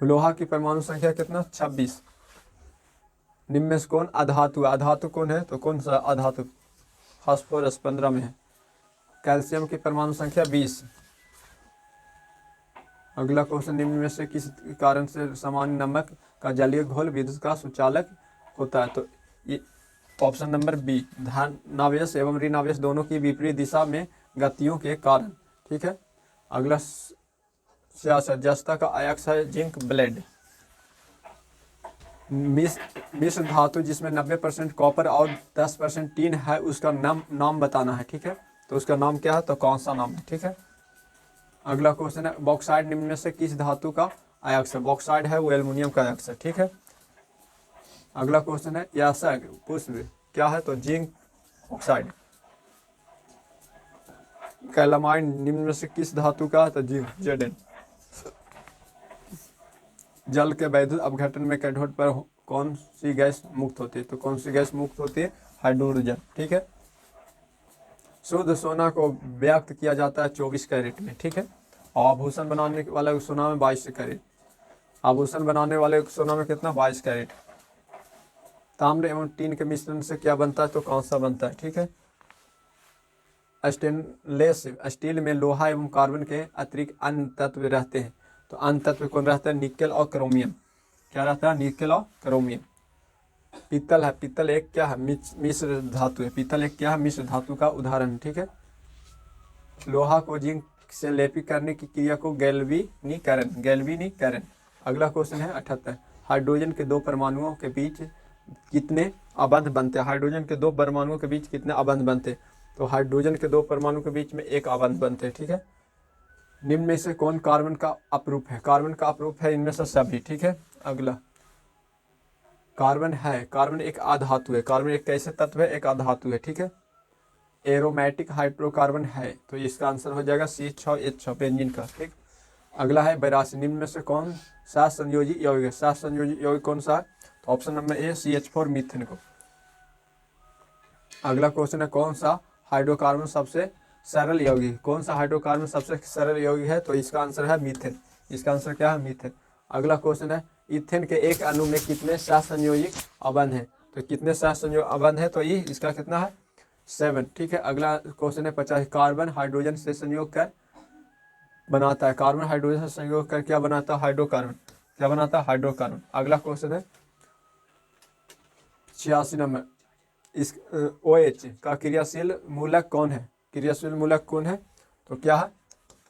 लोहा की परमाणु संख्या कितना? 26। निम्न में से कौन अधातु? अधातु कौन है? तो कौन सा अधातु? फास्फोरस 15 में है। कैल्शियम की परमाणु संख्या 20। अगला क्वेश्चन, निम्न में से किस कारण से सामान्य नमक का जलीय घोल विद्युत का सुचालक होता है? तो ये ऑप्शन नंबर बी, धनावेश एवं ऋणावेश दोनों की विपरीत दिशा में गतियों के कारण, ठीक है। अगला 66, जस्ता का अयस्क है जिंक ब्लेड। मिश्र धातु जिसमें 90% कॉपर और 10% टीन है उसका नाम बताना है, ठीक है। तो उसका नाम क्या है? तो कौन सा नाम है, ठीक है। अगला क्वेश्चन है, बॉक्साइड निम्न में से किस धातु का अयस्क है? बॉक्साइड है वो एल्युमिनियम का अयस्क है, ठीक है। अगला क्वेश्चन है, यासक पुष्प क्या है? तो जिंक ऑक्साइड। कैलामाइड निम्न में से किस धातु का? तो जिंक, Zn। जल के वैद्युत अपघटन में कैथोड पर कौन सी गैस मुक्त होती है? तो कौन सी गैस मुक्त होती है? हाइड्रोजन, ठीक है। शुद्ध सोना को व्यक्त किया जाता है 24 कैरेट में, ठीक है। आभूषण बनाने वाले सोना में 22 कैरेट। आभूषण बनाने वाले सोना में कितना? 22 कैरेट। ताम्र एवं टीन के मिश्रण से क्या बनता है? तो कौन सा बनता है, ठीक है। स्टेनलेस स्टील में लोहा एवं कार्बन के अतिरिक्त अन्य तत्व रहते हैं, तो अन्य तत्व कौन रहता है? निकेल और क्रोमियम। क्या रहता है? निकेल और क्रोमियम। पीतल है, पीतल एक क्या है? मिश्र धातु है। पीतल एक क्या है? मिश्र धातु का उदाहरण, ठीक है। लोहा को जिंक से लेपित करने की क्रिया को गैल्वेनीकरण। अगला क्वेश्चन है 78, हाइड्रोजन के 2 परमाणुओं के बीच कितने अबंध बनते हैं? हाइड्रोजन के 2 परमाणुओं के बीच कितने अबंध बनते हैं? तो हाइड्रोजन के 2 परमाणु के बीच में 1 अबंध बनते हैं, ठीक है। निम्न में से कौन कार्बन का अपरूप है? कार्बन का अपरूप है इनमें से सभी, ठीक है। अगला, कार्बन है, कार्बन एक आधातु है। कार्बन एक कैसे तत्व है? एक आधातु है, ठीक है। एरोमेटिक हाइड्रोकार्बन है, तो इसका आंसर हो जाएगा C6H6 बेंजीन का, ठीक। अगला है 82, निम्न में से कौन सा संयोजी यौगिक है? सात संयोजी यौगिक कौन सा है? तो option number A CH4 methane को। अगला क्वेश्चन है, कौन सा हाइड्रोकार्बन सबसे सरल यौगिक? कौन सा हाइड्रोकार्बन सबसे सरल यौगिक है? तो इसका आंसर है मीथेन। इसका आंसर क्या है? मीथेन। अगला क्वेश्चन है, इथेन के एक अणु में कितने सहसंयोजिक अबंध है? तो कितने सहसंयोजक अबंध है? तो ये इसका कितना है? 7, ठीक है। अगला क्वेश्चन है 50, कार्बन हाइड्रोजन से संयोग कर बनाता है। कार्बन हाइड्रोजन से संयोग कर क्या बनाता है? हाइड्रोकार्बन। क्या बनाता है? हाइड्रोकार्बन। अगला क्वेश्चन है 86 नंबर, इस OH का क्रियाशील मूलक कौन है? क्रियाशील मूलक कौन है? तो क्या है?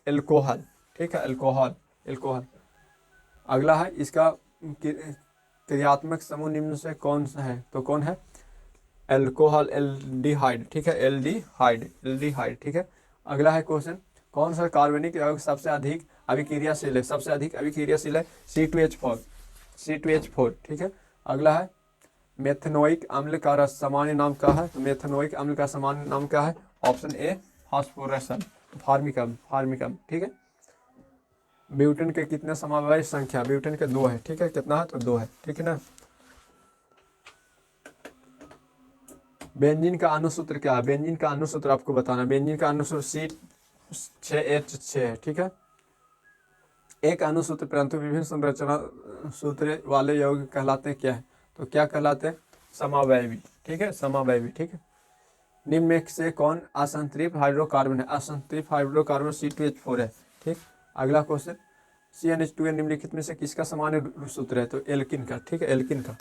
एल्कोहल, ठीक है। एल्कोहल। अगला है, इसका क्रियात्मक समूह निम्न से कौन सा है? तो कौन है? एल्कोहल, एल्डिहाइड, ठीक है। एल्डिहाइड, ठीक है। अगला है क्वेश्चन, कौन सा कार्बनिक यौगिक सबसे अधिक अभिक्रियाशील है? सबसे अधिक अभिक्रियाशील है C2H4, ठीक है। अगला है, मेथनोइक अम्ल का सामान्य नाम क्या है? तो मेथनोइक अम्ल का सामान्य नाम क्या है? ऑप्शन ए फास्फोरसन, फार्मिकम, ठीक है। ब्यूटेन के कितने समवायी संख्या, ब्यूटेन के 2 है, ठीक है, कितना है तो 2 है, ठीक है ना। बेंजीन का अनुसूत्र क्या है, बेंजीन का अनुसूत्र आपको बताना, बेंजीन का अनुसूत्र C6H6 है, ठीक है। एक अनुसूत्र परंतु विभिन्न संरचना सूत्र वाले यौगिक कहलाते हैं क्या है, तो क्या कहलाते हैं, समावयवी, ठीक है, समावयवी, ठीक है। निम्न में से कौन असंतृप्त हाइड्रोकार्बन है, असंतृप्त हाइड्रोकार्बन C2H4 है, ठीक। अगला क्वेश्चन, CnH2 निम्नलिखित में से किसका सामान्य सूत्र है, तो एल्किन का, ठीक है, एल्किन का।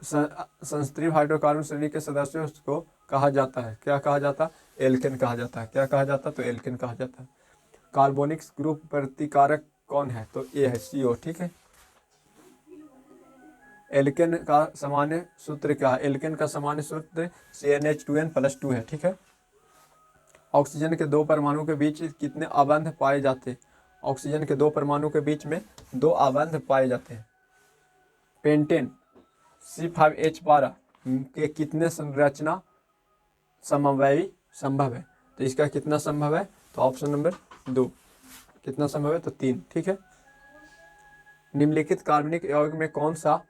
संतृप्त हाइड्रोकार्बन श्रेणी के सदस्यों को कहा जाता है, क्या कहा जाता है, एल्केन कहा जाता है, क्या कहा जाता है, तो एल्केन कहा जाता है। कार्बोनिक ग्रुप प्रतिकारक कौन है, तो ये है CO, ठीक है। एल्केन का सामान्य सूत्र क्या है, एल्केन का सामान्य सूत्र CnH2n+2 है, ठीक है। ऑक्सीजन के 2 परमाणु के बीच कितने आबंध पाए जाते हैं, ऑक्सीजन के 2 परमाणु के बीच में 2 आबंध पाए जाते हैं। पेंटेन C5H12 के कितने संरचना समवायी संभव है, तो इसका कितना संभव है, तो ऑप्शन नंबर 2, कितना संभव है, तो 3, ठीक है। निम्नलिखित कार्बनिक यौगिक में कौन सा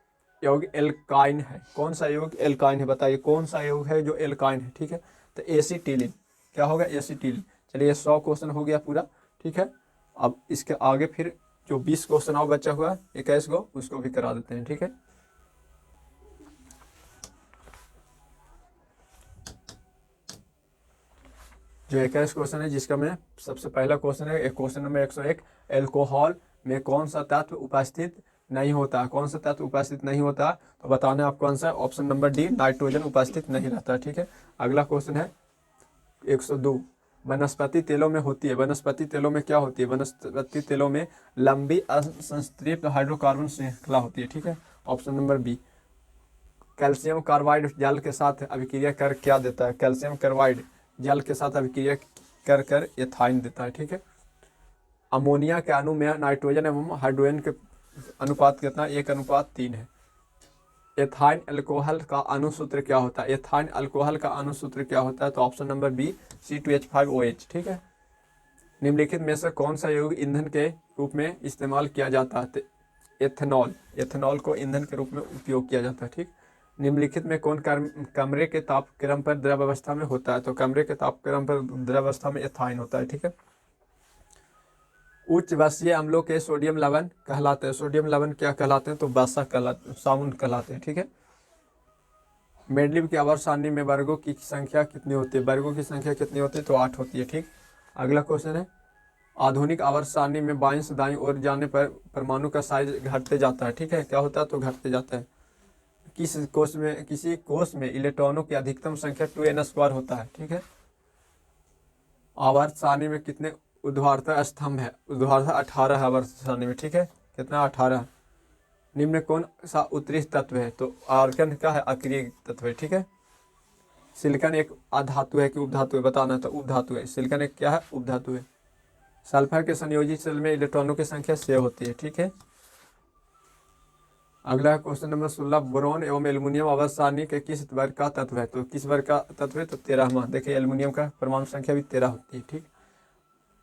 यौगिक एल्काइन है, कौन सा यौगिक एल्काइन है, बताइए कौन सा यौगिक है जो एल्काइन है, ठीक है, तो एसिटिलीन, क्या होगा, एसिटिलीन। चलिए 100 क्वेश्चन हो गया पूरा, ठीक है। अब इसके आगे फिर जो 20 क्वेश्चन और बचा हुआ है 21 को, उसको भी करा देते हैं, ठीक है। जो 21 क्वेश्चन है, जिसका मैं सबसे पहला क्वेश्चन है क्वेश्चन नंबर 101, एल्कोहल में कौन सा तत्व उपस्थित नहीं होता, कौन सा तत्व उपस्थित नहीं होता, तो बताना है आपको answer, option number D, nitrogen उपस्थित नहीं रहता, ठीक है। अगला क्वेश्चन है 102, वनस्पति तेलों में होती है, वनस्पति तेलों में क्या होती है, वनस्पति तेलों में लंबी असंतृप्त हाइड्रोकार्बन श्रृंखला होती है, ठीक है, option number B. Calcium carbide जल के साथ अभिक्रिया कर क्या देता है, कैल्शियम कार्बाइड जल के साथ अभिक्रिया कर एथाइन देता है, ठीक है। अमोनिया के अणु में नाइट्रोजन एवं हाइड्रोजन के अनुपात कितना, 1:3 है। एथाइन अल्कोहल का अणुसूत्र क्या होता है, एथाइन अल्कोहल का अणुसूत्र क्या होता है, तो ऑप्शन नंबर बी, C2H5OH, ठीक है। निम्नलिखित में से कौन सा यौगिक ईंधन के रूप में इस्तेमाल किया जाता है, एथेनॉल, एथेनॉल को ईंधन के रूप में उपयोग किया जाता है, ठीक। निम्नलिखित में कौन कमरे के तापक्रम पर द्रवावस्था में होता है, तो कमरे के तापक्रम पर द्रवावस्था में एथाइन होता है, ठीक है। उच्च वसीय अम्लों के सोडियम लवण कहलाते हैं, सोडियम लवण क्या कहलाते हैं, तो बासा कहलाते, साबुन कहलाते हैं, ठीक है। मेंडलीव की आवर्त सारणी में वर्गों की संख्या कितनी होती है, वर्गों की संख्या कितनी होती है, तो 8 होती है, ठीक। अगला क्वेश्चन है, आधुनिक आवर्त सारणी में बाईं से दाईं ओर जाने पर परमाणु का साइज घटते जाता है, ठीक है, क्या होता है, तो घटते जाता है। किसी कोष में इलेक्ट्रॉनों की अधिकतम संख्या 2n² होता है, ठीक है। आवर्त सारणी में कितने ऊर्ध्वाधर स्तंभ है, ऊर्ध्वाधर 18 है आवर्त सारणी में, ठीक है, कितना, 18। निम्न कौन सा उत्तरी तत्व है, तो आर्गन क्या है, अक्रिय तत्व है, ठीक है। सिलिकॉन एक अधातु है कि उपधातु है, बताना, तो उपधातु है, सिलिकॉन एक क्या है, उपधातु है। सल्फर के संयोजी सेल में इलेक्ट्रॉनों की संख्या 6 होती है, ठीक है। अगला क्वेश्चन नंबर 16, बोरोन एवं एल्युमिनियम आवर्त सारणी के किस वर्ग का तत्व है, तो किस वर्ग का तत्व है, तो 13वां। देखिए एल्युमिनियम का परमाणु संख्या भी 13 होती है, ठीक।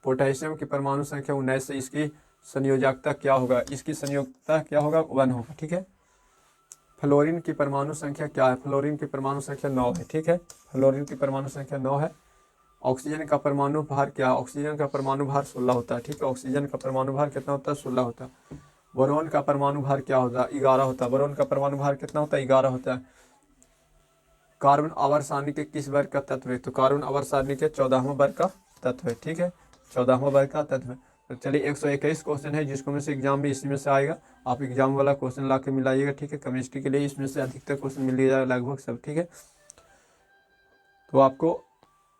पोटेशियम की परमाणु संख्या 19 से इसकी संयोजकता क्या होगा, इसकी संयोजकता क्या होगा, 1 होगा, ठीक है। फ्लोरीन की परमाणु संख्या क्या है, फ्लोरीन की परमाणु संख्या 9 है, ठीक है, फ्लोरीन की परमाणु संख्या 9 है। ऑक्सीजन का परमाणु भार क्या, ऑक्सीजन का परमाणु भार 16 होता है, ठीक है, ऑक्सीजन का परमाणु भार कितना होता है, 16 होता है। बोरोन का परमाणु भार क्या होता है, 11 होता है, बोरोन का परमाणु भार कितना होता है, 11 होता है। कार्बन आवर्त सारणी के किस वर्ग का तत्व है, तो कार्बन आवर्त सारणी के 14वां वर्ग का तत्व है, ठीक है, 14वां वर्ग का तत्व है। तो चलिए 121 क्वेश्चन है, जिसको में से एग्जाम भी इसी में से आएगा, आप एग्जाम वाला क्वेश्चन ला के मिलाइएगा, ठीक है। केमिस्ट्री के लिए इसमें से अधिकतर क्वेश्चन मिल जाएगा लगभग सब, ठीक है। तो आपको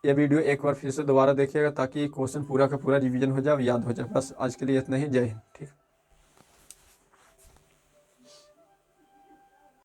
ये वीडियो एक बार फिर से दोबारा देखिएगा, ताकि क्वेश्चन पूरा का पूरा रिवीजन हो जाए, याद हो जाए। बस आज के लिए इतना ही, जय हिंद, ठीक।